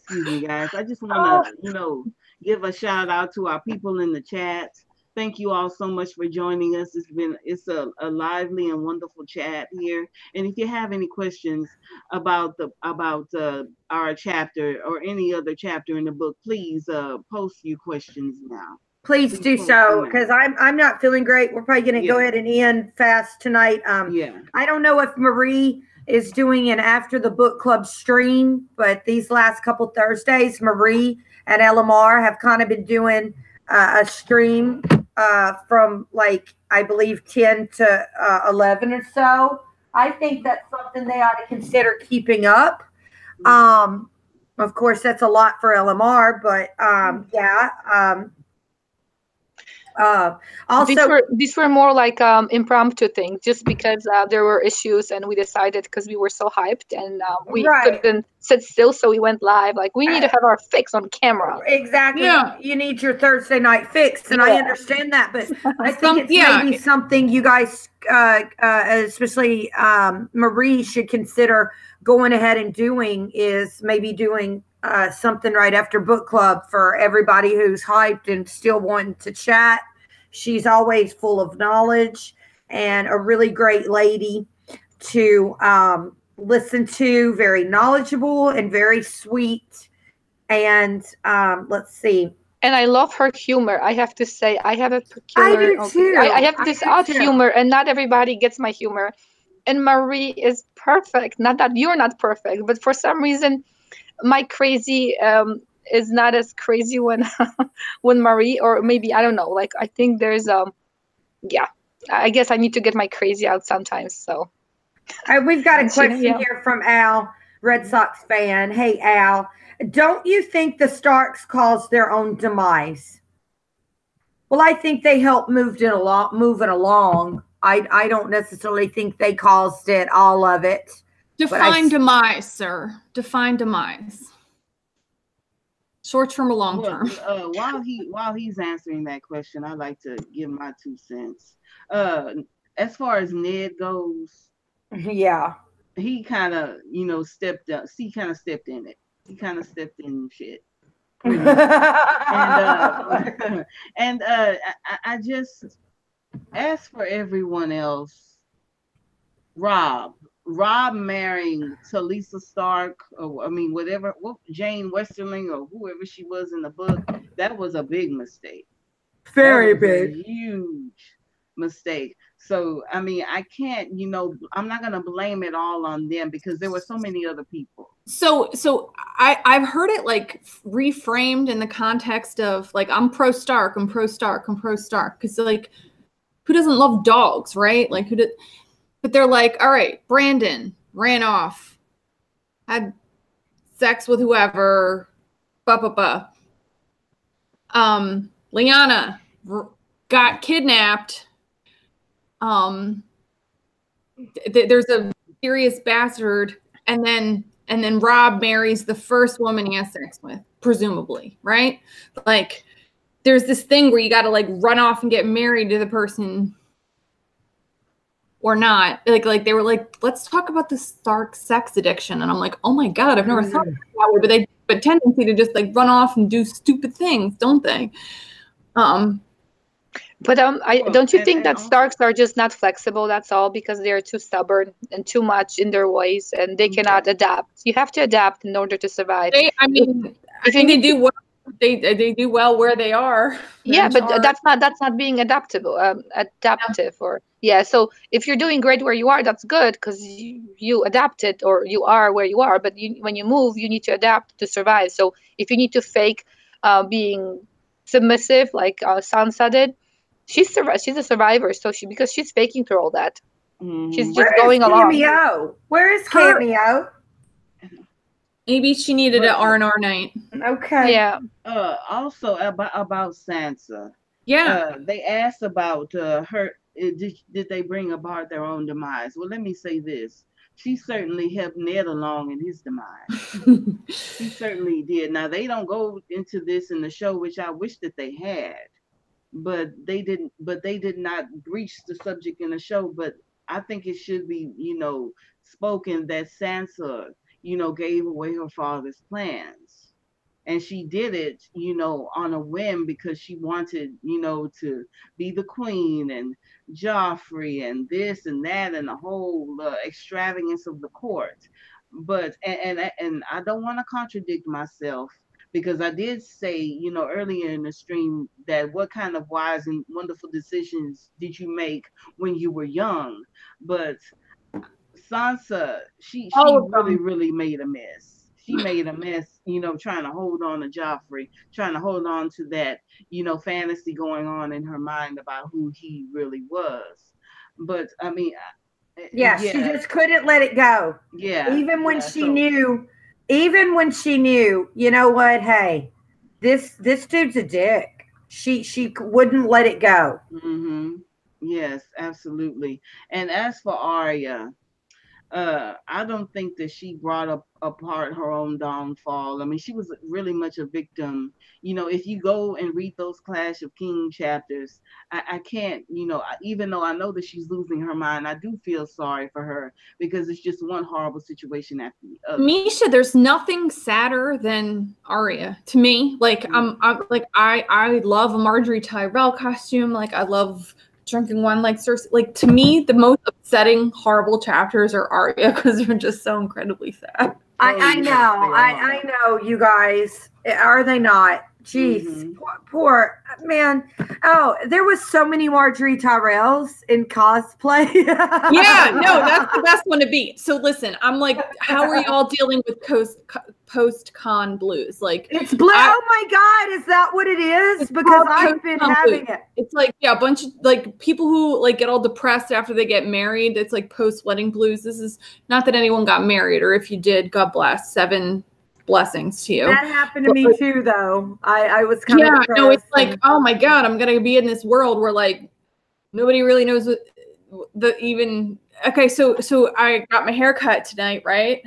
guys. I just want to, you know, give a shout out to our people in the chat. Thank you all so much for joining us. It's a lively and wonderful chat here. And if you have any questions about our chapter or any other chapter in the book, please post your questions now.
Please do so, because I'm not feeling great. We're probably going to go ahead and end fast tonight. I don't know if Marie is doing an after the book club stream, but these last couple Thursdays, Marie and Elamar have kind of been doing a stream from like I believe 10 to 11 or so. I think that's something they ought to consider keeping up. Of course, that's a lot for LMR, but yeah. Also,
these were more like impromptu things, just because there were issues, and we decided because we were so hyped, and we couldn't sit still, so we went live. Like, we need to have our fix on camera.
Exactly.
Yeah.
You need your Thursday night fix, and I understand that, but I think it's maybe something you guys, especially Marie, should consider going ahead and doing, is maybe doing something right after book club for everybody who's hyped and still wanting to chat. She's always full of knowledge and a really great lady to listen to, very knowledgeable and very sweet. And let's see.
And I love her humor. I have to say, I have a peculiar.
I do too.
I have this odd humor, and not everybody gets my humor. And Marie is perfect. Not that you're not perfect, but for some reason, my crazy is not as crazy when when Marie, or maybe I don't know. Like, I think there's yeah. I guess I need to get my crazy out sometimes. So
we've got a question here from Al, Red Sox fan. Hey Al, don't you think the Starks caused their own demise? Well, I think they helped move it along. I don't necessarily think they caused it, all of it.
Define demise, sir. Define demise. Short term or long term?
While he's answering that question, I'd like to give my 2 cents. As far as Ned goes,
yeah,
he kind of stepped up. He kind of stepped in it. He kind of stepped in shit. And I just, as for everyone else, Rob marrying Talisa Stark, or whatever, Jane Westerling, or whoever she was in the book, that was a big mistake.
Very big.
A huge mistake. So I can't, I'm not gonna blame it all on them, because there were so many other people.
So I've heard it like reframed in the context of like, I'm pro Stark, because like, who doesn't love dogs, right? Like, who did? But they're like, all right, Brandon ran off, had sex with whoever, Lyanna got kidnapped. There's a serious bastard, and then Rob marries the first woman he has sex with, presumably, right? Like, there's this thing where you got to like run off and get married to the person. Or not, like they were like, let's talk about the Stark sex addiction, and I'm like, oh my god, I've never thought of it that way. But they have a tendency to just like run off and do stupid things, don't they?
Don't you think that Starks are just not flexible? That's all, because they're too stubborn and too much in their ways, and they cannot adapt. You have to adapt in order to survive.
I think they do well. They do well where they are.
Yeah, but that's not being adaptive. Or so if you're doing great where you are, that's good, because you adapted, or you are where you are. But when you move, you need to adapt to survive. So if you need to fake being submissive, like Sansa did, she's a survivor. So because she's faking through all that, she's just going along.
Where is Cameo?
Maybe she needed an R&R night.
Okay.
Yeah.
Also about Sansa.
Yeah.
They asked about her. Did they bring about their own demise? Well, let me say this. She certainly helped Ned along in his demise. She certainly did. Now, they don't go into this in the show, which I wish that they had, but they didn't. But they did not breach the subject in the show. But I think it should be, spoken that Sansa, gave away her father's plans. And she did it, on a whim, because she wanted, to be the queen, and Joffrey and this and that, and the whole extravagance of the court. But, and I don't want to contradict myself, because I did say, earlier in the stream, that what kind of wise and wonderful decisions did you make when you were young? But Sansa, she really made a mess. she made a mess, trying to hold on to Joffrey, trying to hold on to that, fantasy going on in her mind about who he really was. But I mean,
yeah, she just couldn't let it go.
Yeah.
Even when she knew, you know what? Hey, this dude's a dick. She wouldn't let it go.
Mm-hmm. Yes, absolutely. And as for Arya, I don't think that she brought up apart her own downfall. I mean, she was really much a victim. If you go and read those Clash of Kings chapters, I can't, even though I know that she's losing her mind, I do feel sorry for her because it's just one horrible situation after the other.
Misha, there's nothing sadder than Arya to me. Like, I'm like, I love a Marjorie Tyrell costume. Like, I love drinking wine like Cersei. Like, to me, the most upsetting, horrible chapters are Arya because they're just so incredibly sad.
I know, you guys. Are they not? Jeez, poor man. Oh, there was so many Marjorie Tyrells in cosplay.
Yeah, no, that's the best one to beat. So listen, I'm like, how are y'all dealing with post-con blues? Like,
it's blue. Oh my God, is that what it is? Because I've been having it.
It's like, yeah, a bunch of like people who like get all depressed after they get married. It's like post-wedding blues. This is not that anyone got married, or if you did, God bless. 7 blessings to you.
That happened to me too, though. I was kind of depressed.
No, it's like, oh my God, I'm gonna be in this world where like nobody really knows what the even. Okay, so I got my hair cut tonight, right?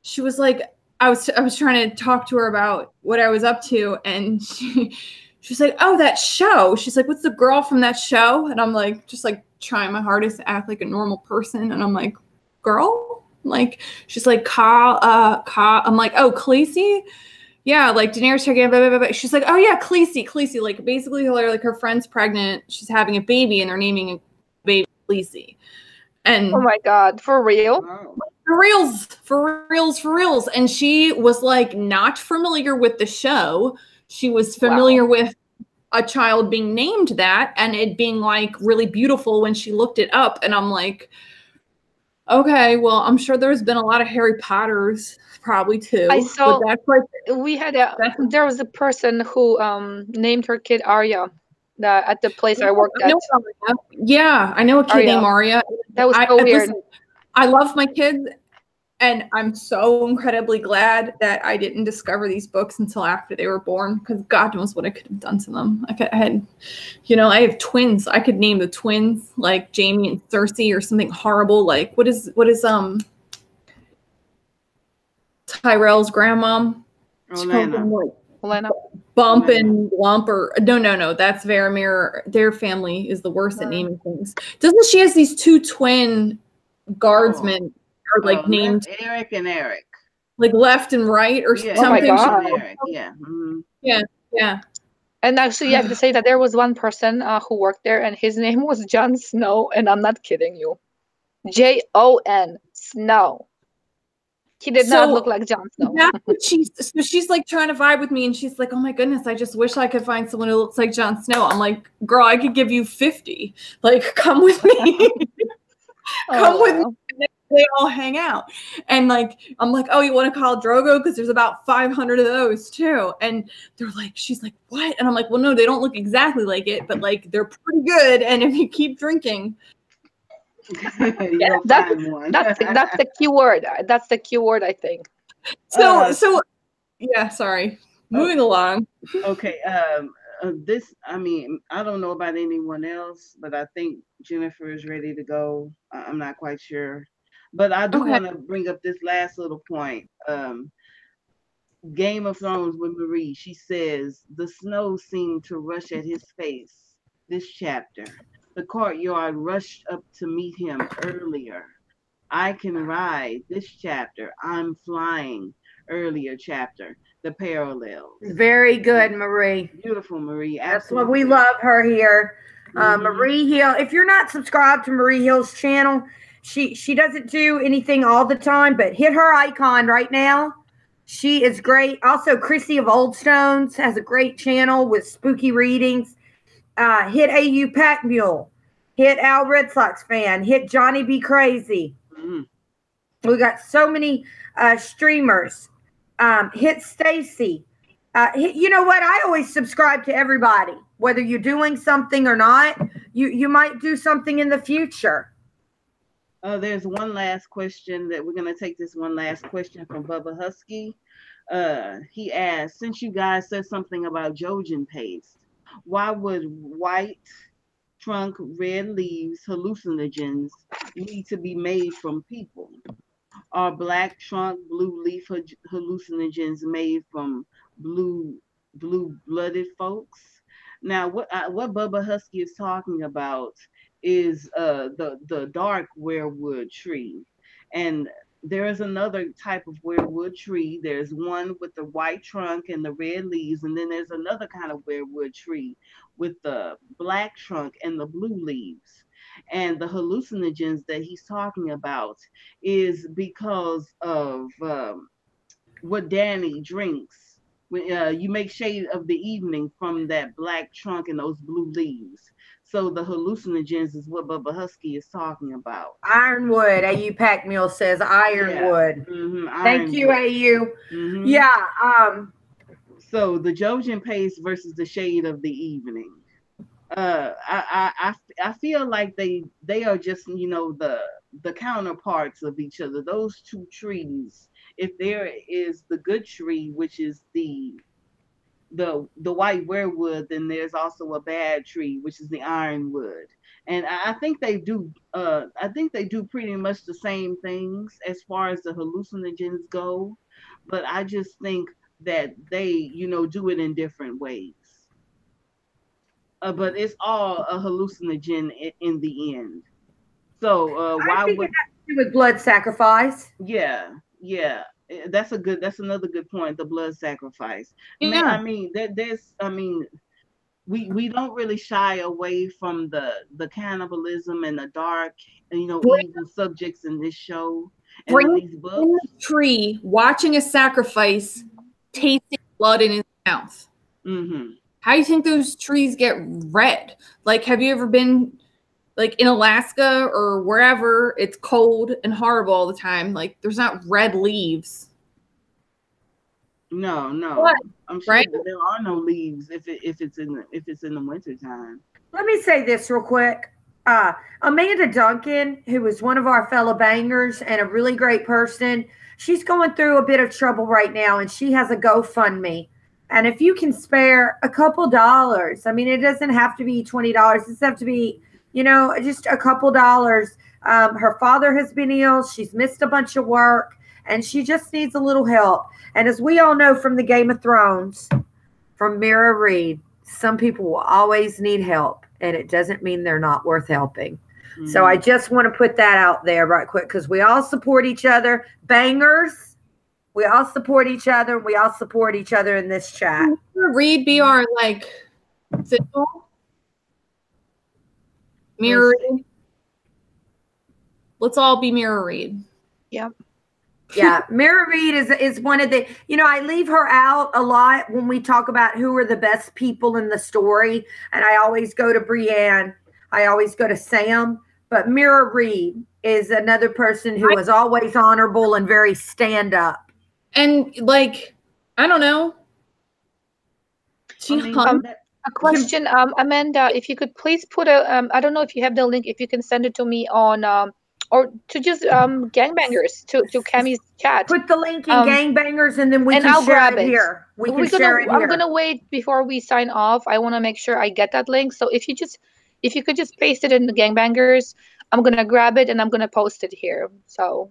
She was like, I was trying to talk to her about what I was up to, and she's like, oh, that show. She's like, what's the girl from that show? And I'm like, just like trying my hardest to act like a normal person, and I'm like, girl. Like, she's like, I'm like, oh, Khaleesi? Yeah, like Daenerys Targaryen, blah, blah, blah, blah. She's like, oh yeah, Khaleesi. Like, basically, like her friend's pregnant. She's having a baby, and they're naming a baby Khaleesi. And
oh my God, for real?
For reals. And she was like not familiar with the show. She was familiar with a child being named that, and it being like really beautiful when she looked it up. And I'm like, okay, well, I'm sure there's been a lot of Harry Potters probably too.
I saw
that's like,
there was a person who named her kid Arya at the place I worked at.
Yeah, I know a kid named Arya.
That was so weird.
Listen, I love my kids, and I'm so incredibly glad that I didn't discover these books until after they were born, because God knows what I could have done to them. I had, I have twins. I could name the twins like Jaime and Cersei or something horrible. Like, what is Tyrell's grandmom?
Olenna.
Bump and Lump, or no, that's Varamir. Their family is the worst at naming things. Doesn't she has these 2 twin guardsmen? Or like named
Eric and Eric,
like left and right, or something.
Oh my God.
Eric. Yeah. Mm-hmm.
Yeah.
And actually, I have to say that there was one person who worked there, and his name was Jon Snow, and I'm not kidding you. Jon Snow. He did not look like Jon Snow.
She's like trying to vibe with me, and she's like, "Oh my goodness, I just wish I could find someone who looks like Jon Snow." I'm like, "Girl, I could give you 50. Like, come with me. Come with me." They all hang out, and like I'm like, oh, you want to call Drogo because there's about 500 of those too, and they're like, she's like, what? And I'm like, well, no, they don't look exactly like it, but like they're pretty good, and if you keep drinking,
that's the key word. That's the key word, I think.
So yeah, sorry. Moving along.
Okay. This, I mean, I don't know about anyone else, but I think Jennifer is ready to go. I'm not quite sure. But I do want to bring up this last little point. Game of Thrones with Marie, she says, the snow seemed to rush at his face this chapter. The courtyard rushed up to meet him earlier. I can ride this chapter. I'm flying earlier chapter. The parallels.
Very good, Marie.
Beautiful, Marie.
Absolutely. That's what we love her here. Marie Hill. If you're not subscribed to Marie Hill's channel, she doesn't do anything all the time, but hit her icon right now. She is great. Also, Chrissy of Old Stones has a great channel with spooky readings. Hit AU Pack Mule. Hit Al Red Sox Fan. Hit Johnny Be Crazy. We got so many streamers. Hit Stacy. You know what? I always subscribe to everybody, whether you're doing something or not. You might do something in the future.
There's one last question that we're going to take. This one last question from Bubba Husky. He asked, since you guys said something about Jojen paste, why would white trunk, red leaves, hallucinogens need to be made from people? Are black trunk, blue leaf hallucinogens made from blue-blooded folks? Now, what Bubba Husky is talking about is the dark weirwood tree, and there is another type of weirwood tree. There's one with the white trunk and the red leaves, and then there's another kind of weirwood tree with the black trunk and the blue leaves. And the hallucinogens that he's talking about is because of what Danny drinks. When you make shade of the evening from that black trunk and those blue leaves. So the hallucinogens is what Bubba Husky is talking about.
Ironwood. AU Pack Mule says ironwood.
Yeah. Mm-hmm,
Thank you, AU.
Mm-hmm.
Yeah.
So the Jojen paste versus the shade of the evening. I feel like they are just, you know, the counterparts of each other. Those two trees. If there is the good tree, which is the white weirwood, then there's also a bad tree, which is the ironwood. And I think they do. I think they do pretty much the same things as far as the hallucinogens go. But I just think that they, you know, do it in different ways. But it's all a hallucinogen in the end. So why would
it has to do with blood sacrifice?
Yeah. That's another good point. The blood sacrifice.
Yeah.
I mean, we don't really shy away from the cannibalism and the dark, you know, evil subjects in this show and in these books.
In the tree, watching a sacrifice, tasting blood in his mouth.
Mm-hmm.
How do you think those trees get red? Like, have you ever been like in Alaska or wherever it's cold and horrible all the time? Like, there's not red leaves.
No.
What?
I'm sure
Right?
that there are no leaves if it's in the winter time.
Let me say this real quick. Amanda Duncan, who is one of our fellow bangers and a really great person, she's going through a bit of trouble right now, and she has a GoFundMe. And if you can spare a couple dollars, I mean, it doesn't have to be $20. It doesn't have to be, you know, just a couple dollars. Her father has been ill. She's missed a bunch of work, and she just needs a little help. And as we all know from the Game of Thrones, from Mira Reed, some people will always need help, and it doesn't mean they're not worth helping. Mm-hmm. So I just want to put that out there right quick, because we all support each other. Bangers. We all support each other. We all support each other in this chat.
Read be our like signal. Mirror Read. Let's all be Mirror Read.
Yep.
Yeah, Mira Reed is one of the, you know, I leave her out a lot when we talk about who are the best people in the story. And I always go to Brienne. I always go to Sam. But Mira Reed is another person who is always honorable and very stand up.
And like, I don't know.
A question, Amanda, if you could please put I don't know if you have the link, if you can send it to me on, or to just gangbangers to Cammy's chat.
Put the link in gangbangers, and then I'll
grab it
here. I'm
gonna wait before we sign off. I want to make sure I get that link. So if you could just paste it in the gangbangers, I'm gonna grab it and I'm gonna post it here. So.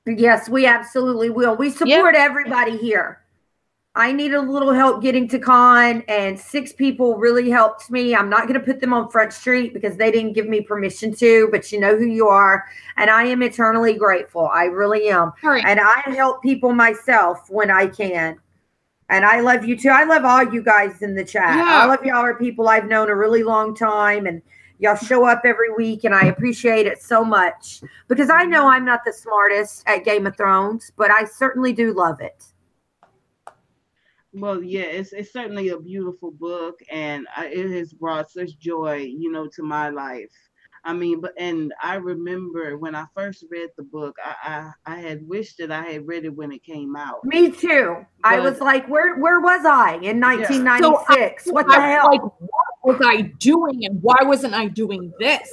Yes, we absolutely will. We support everybody here. I need a little help getting to con, and 6 people really helped me. I'm not going to put them on Front Street because they didn't give me permission to, but you know who you are. And I am eternally grateful. I really am.
Right.
And I help people myself when I can. And I love you too. I love all you guys in the chat.
Yeah.
All of y'all are people I've known a really long time, and y'all show up every week, and I appreciate it so much, because I know I'm not the smartest at Game of Thrones, but I certainly do love it.
Well, yeah, it's certainly a beautiful book, and it has brought such joy, you know, to my life. I mean, and I remember when I first read the book, I had wished that I had read it when it came out.
Me too. I was like, where was I in 1996? What the hell?
Like, what was I doing, and why wasn't I doing this?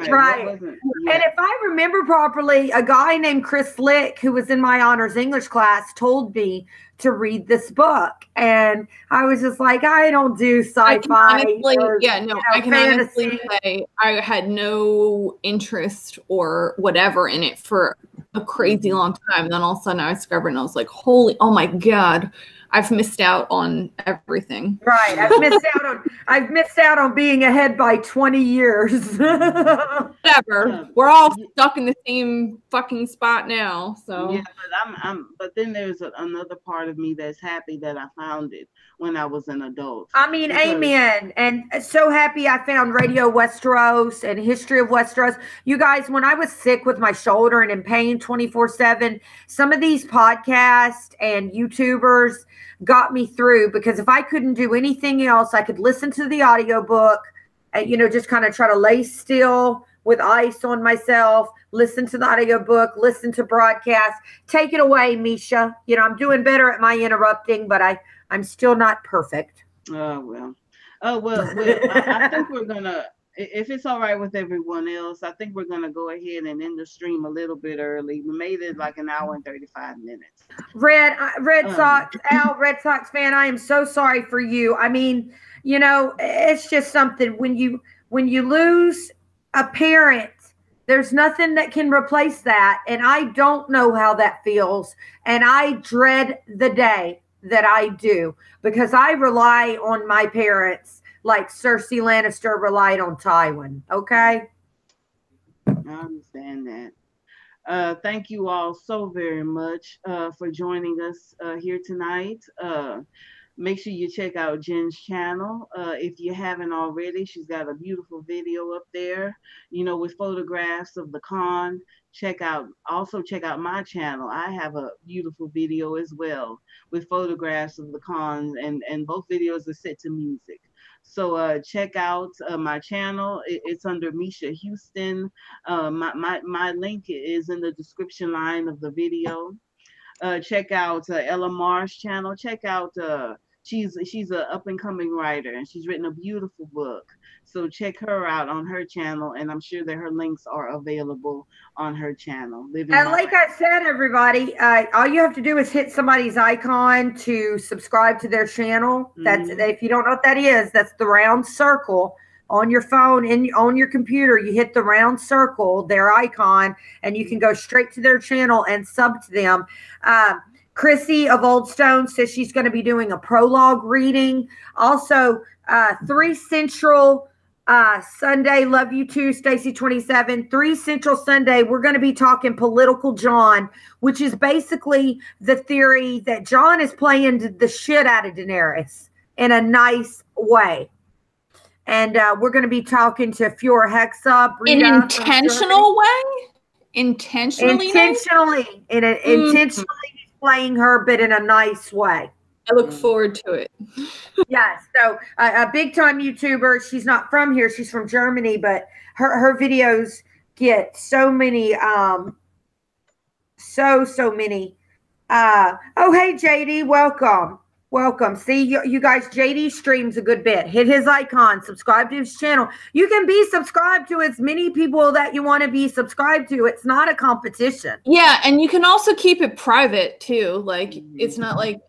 Right. And if I remember properly, a guy named Chris Lick, who was in my honors English class, told me to read this book, and I was just like, I don't do sci-fi. I
can honestly say I had no interest or whatever in it for a crazy long time. And then all of a sudden I discovered, and I was like, oh my God, I've missed out on everything.
Right. I've missed out on being ahead by 20 years.
Whatever. We're all stuck in the same fucking spot now. So
yeah, but then there's another part of me that's happy that I found it when I was an adult.
I mean, amen. And so happy I found Radio Westeros and History of Westeros. You guys, when I was sick with my shoulder and in pain 24/7, some of these podcasts and YouTubers got me through, because if I couldn't do anything else, I could listen to the audiobook, just kind of try to lay still with ice on myself, listen to the audiobook, listen to broadcasts. Take it away, Misha. I'm doing better at my interrupting, but I'm still not perfect.
Well, I think we're gonna, if it's all right with everyone else, I think we're gonna go ahead and end the stream a little bit early. We made it like an hour and 35 minutes.
Red Sox fan, I am so sorry for you. I mean, it's just something when you lose a parent, there's nothing that can replace that. And I don't know how that feels. And I dread the day that I do, because I rely on my parents like Cersei Lannister relied on Tywin. Okay.
I understand that. Thank you all so very much for joining us here tonight. Make sure you check out Jen's channel. If you haven't already, she's got a beautiful video up there, with photographs of the con. Also check out my channel. I have a beautiful video as well with photographs of the con, and both videos are set to music. So check out my channel. It's under Misha Houston. My link is in the description line of the video. Check out Ella Marsh channel. Check out she's an up and coming writer, and she's written a beautiful book. So check her out on her channel, and I'm sure that her links are available on her channel. And
like I said, everybody, all you have to do is hit somebody's icon to subscribe to their channel. That's if you don't know what that is, that's the round circle on your phone and on your computer. You hit the round circle, their icon, and you can go straight to their channel and sub to them. Chrissy of Old Stone says she's going to be doing a prologue reading. Also, 3 Central Sunday, love you too, Stacy 27. 3 Central Sunday, we're going to be talking Political John, which is basically the theory that John is playing the shit out of Daenerys in a nice way. And we're going to be talking to Fiora Hexa.
In an intentional way? Intentionally?
Intentionally playing her, but in a nice way.
I look forward to it.
Yes. So a big time YouTuber. She's not from here. She's from Germany, but her videos get so many, so many. Oh, hey, JD, welcome. Welcome. See, you guys, JD streams a good bit. Hit his icon, subscribe to his channel. You can be subscribed to as many people that you want to be subscribed to. It's not a competition.
Yeah, and you can also keep it private too. Like, it's not like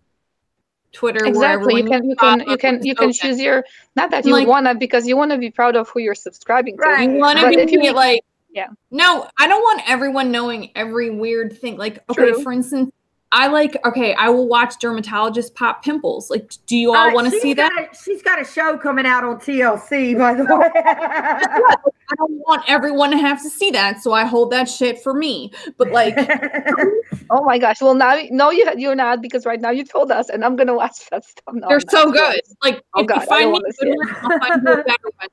Twitter.
Exactly. You can choose your, not that you like, want to, because you want to be proud of who you're subscribing to.
Right. You want to be like, yeah. No, I don't want everyone knowing every weird thing. Like, okay, for instance, I will watch dermatologists pop pimples. Like, do you all want to see that?
She's got a show coming out on TLC, by the way.
I don't want everyone to have to see that, so I hold that shit for me. But like,
oh my gosh! Well, now you're not, because right now you told us, and I'm gonna watch that stuff. No,
they're so good. Like,
oh God,
if you find me good one, I'll find you a better one.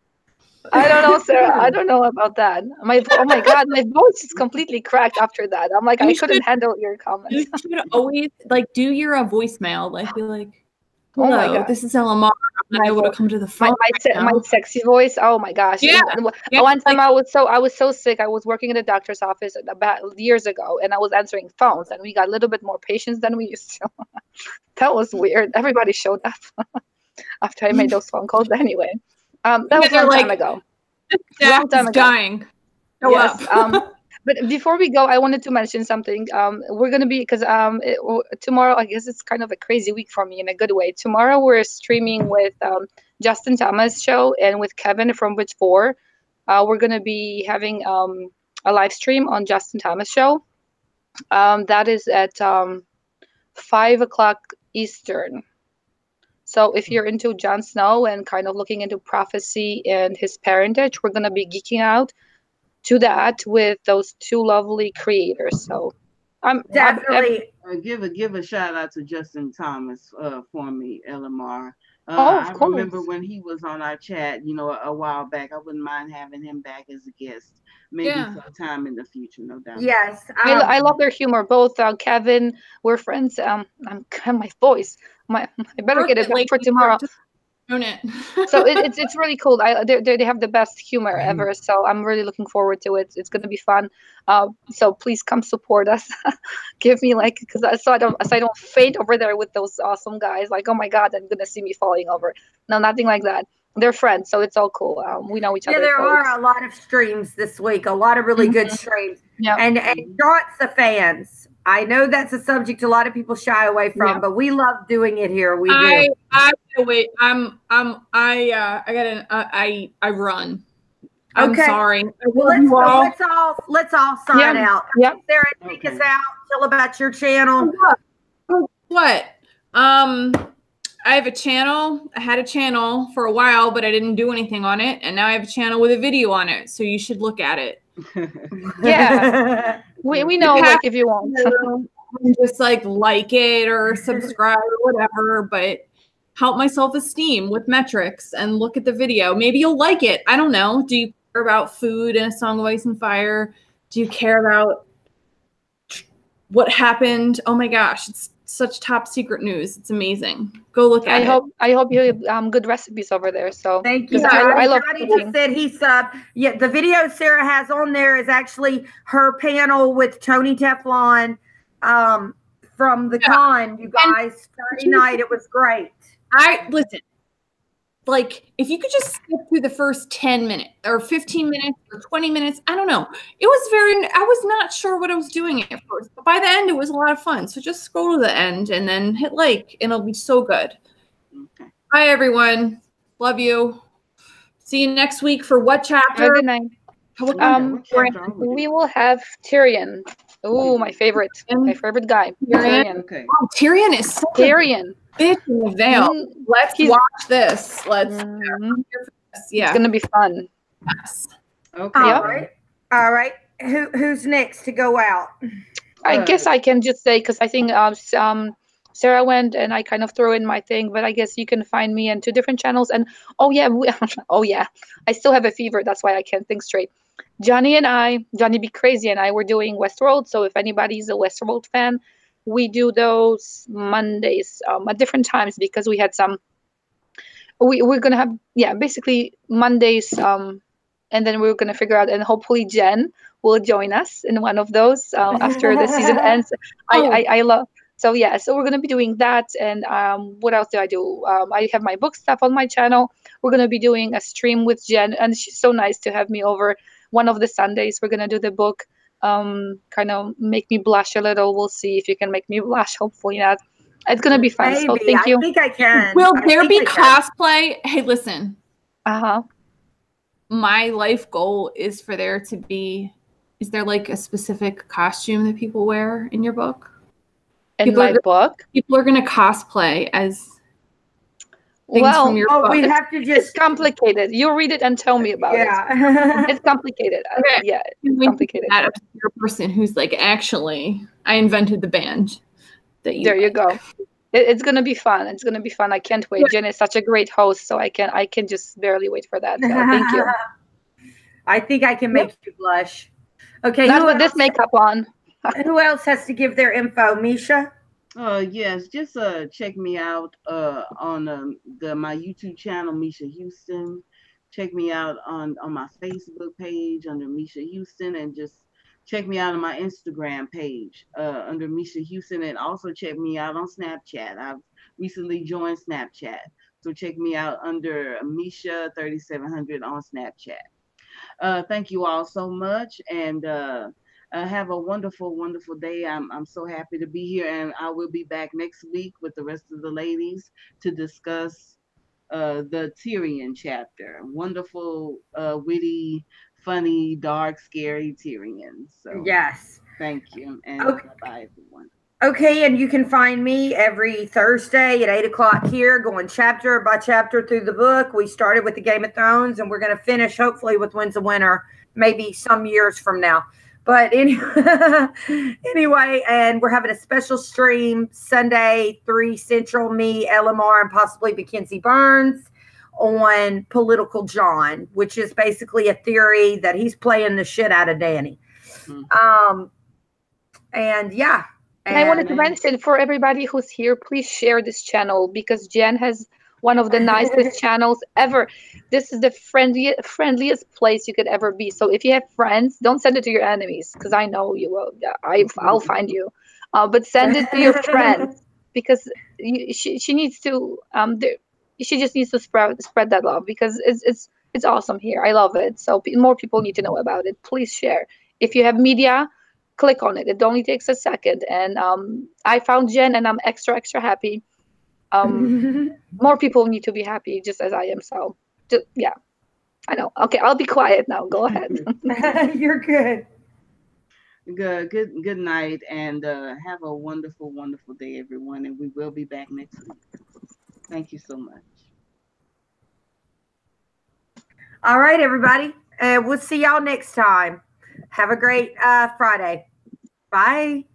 I don't know, Sarah. I don't know about that. Oh my God, my voice is completely cracked after that. I'm like, I couldn't handle your comments.
You should always like do your voicemail. Like, be like,
Oh my
Hello,
God.
this is LMR. I'm not able to come to the phone.
My sexy voice. Oh my gosh.
Yeah.
One time I was so sick. I was working in a doctor's office about years ago, and I was answering phones, and we got a little bit more patients than we used to. That was weird. Everybody showed up after I made those phone calls. Anyway, that was a long time ago.
Long time ago. Dying. Show up.
But before we go, I wanted to mention something. We're gonna be because tomorrow, I guess it's kind of a crazy week for me in a good way. Tomorrow we're streaming with Justin Thomas show and with Kevin from Witch 4. We're gonna be having a live stream on Justin Thomas show. That is at 5 o'clock Eastern. So if you're into Jon Snow and kind of looking into prophecy and his parentage, we're gonna be geeking out to that with those two lovely creators. So I'm
Definitely.
Give a shout out to Justin Thomas for me, LMR.
Of course.
I remember when he was on our chat, a while back. I wouldn't mind having him back as a guest, maybe sometime in the future, no doubt.
Yes,
I love their humor. Both Kevin, we're friends. My voice. I better get it back for tomorrow. So it's really cool. They have the best humor ever. So I'm really looking forward to it. It's gonna be fun. So please come support us. Give me because I don't faint over there with those awesome guys. Like, oh my God, they're gonna see me falling over. No, nothing like that. They're friends, so it's all cool. We know each other.
Yeah, there are a lot of streams this week. A lot of really good streams. Yeah, and Shorts the fans. I know that's a subject a lot of people shy away from, but we love doing it here. We do.
Wait. I run. I'm sorry.
Well, let's all sign out.
Yep.
Sarah, take us out. Tell about your channel.
What? I have a channel. I had a channel for a while, but I didn't do anything on it, and now I have a channel with a video on it. So you should look at it.
Yeah. We know if you want.
Just like it or subscribe or whatever, but help my self-esteem with metrics and look at the video. Maybe you'll like it. I don't know. Do you care about food and A Song of Ice and Fire? Do you care about what happened? Oh my gosh, it's such top secret news. It's amazing. Go look at it.
I hope you have good recipes over there. So
thank you.
I love
Johnny just said he subbed. Yeah, the video Sarah has on there is actually her panel with Tony Teflon from the con, you guys. Friday night, it was great.
Listen. If you could just skip through the first 10 minutes or 15 minutes or 20 minutes, I don't know. I was not sure what I was doing at first, but by the end, it was a lot of fun. So just scroll to the end and then hit like, and it'll be so good. Okay. Bye, everyone. Love you. See you next week for what chapter?
Good night. We will have Tyrion. Oh, my favorite guy. Tyrion.
Okay. Oh, Tyrion is so
Tyrion.
Bitch in the veil. Let's watch this. Let's
it's gonna be fun.
Yes.
Okay.
All right. Who's next to go out?
I guess I can just say because I think Sarah went and I kind of threw in my thing, but I guess you can find me in 2 different channels. And I still have a fever. That's why I can't think straight. Johnny Be Crazy and I were doing Westworld. So if anybody's a Westworld fan, we do those Mondays at different times because we had some. We're gonna have basically Mondays, and then we're gonna figure out, and hopefully Jen will join us in one of those after the season ends. I love. So we're gonna be doing that, and what else do I do? I have my book stuff on my channel. We're gonna be doing a stream with Jen, and she's so nice to have me over one of the Sundays. We're gonna do the book. Kind of make me blush a little. We'll see if you can make me blush. Hopefully not. It's gonna be fun.
Maybe.
So thank you.
I think I can.
Will there be cosplay? Hey, listen. My life goal is for there to be. Is there a specific costume that people wear in your book?
In my book,
people are gonna cosplay as. From your book.
We have to just.
It's complicated. You read it and tell me about it. It's complicated.
Okay.
Yeah, it's complicated.
That obscure person who's actually, I invented the band.
There you go. It's gonna be fun. It's gonna be fun. I can't wait. Jen is such a great host, so I can just barely wait for that. So thank you.
I think I can make you blush. Okay,
not with this makeup on.
Who else has to give their info? Misha?
Yes, just check me out on my YouTube channel, Misha Houston. Check me out on my Facebook page under Misha Houston, and just check me out on my Instagram page under Misha Houston, and also check me out on Snapchat. I've recently joined Snapchat, so check me out under Misha 3700 on Snapchat. Thank you all so much, and have a wonderful, wonderful day. I'm so happy to be here, and I will be back next week with the rest of the ladies to discuss the Tyrion chapter. Wonderful, witty, funny, dark, scary Tyrion. So
Yes.
thank you, and
Okay.
bye everyone.
Okay, and you can find me every Thursday at 8 o'clock here, going chapter by chapter through the book. We started with the Game of Thrones, and we're going to finish hopefully with Winds of Winter, maybe some years from now. But anyway, and we're having a special stream Sunday, 3 Central, me, LMR, and possibly Mackenzie Burns on Political John, which is basically a theory that he's playing the shit out of Danny. And yeah.
And I wanted to mention for everybody who's here, please share this channel because Jen has one of the nicest channels ever. This is the friendliest place you could ever be. So if you have friends, don't send it to your enemies because I know you will. I'll find you. But send it to your friends because she needs to. She just needs to spread that love because it's awesome here. I love it. So more people need to know about it. Please share. If you have media, click on it. It only takes a second. And I found Jen and I'm extra happy. More people need to be happy just as I am. So yeah, I know. Okay, I'll be quiet now. Go ahead.
You're good.
Good night, and have a wonderful, wonderful day, everyone. And we will be back next week. Thank you so much.
All right, everybody. We'll see y'all next time. Have a great Friday. Bye.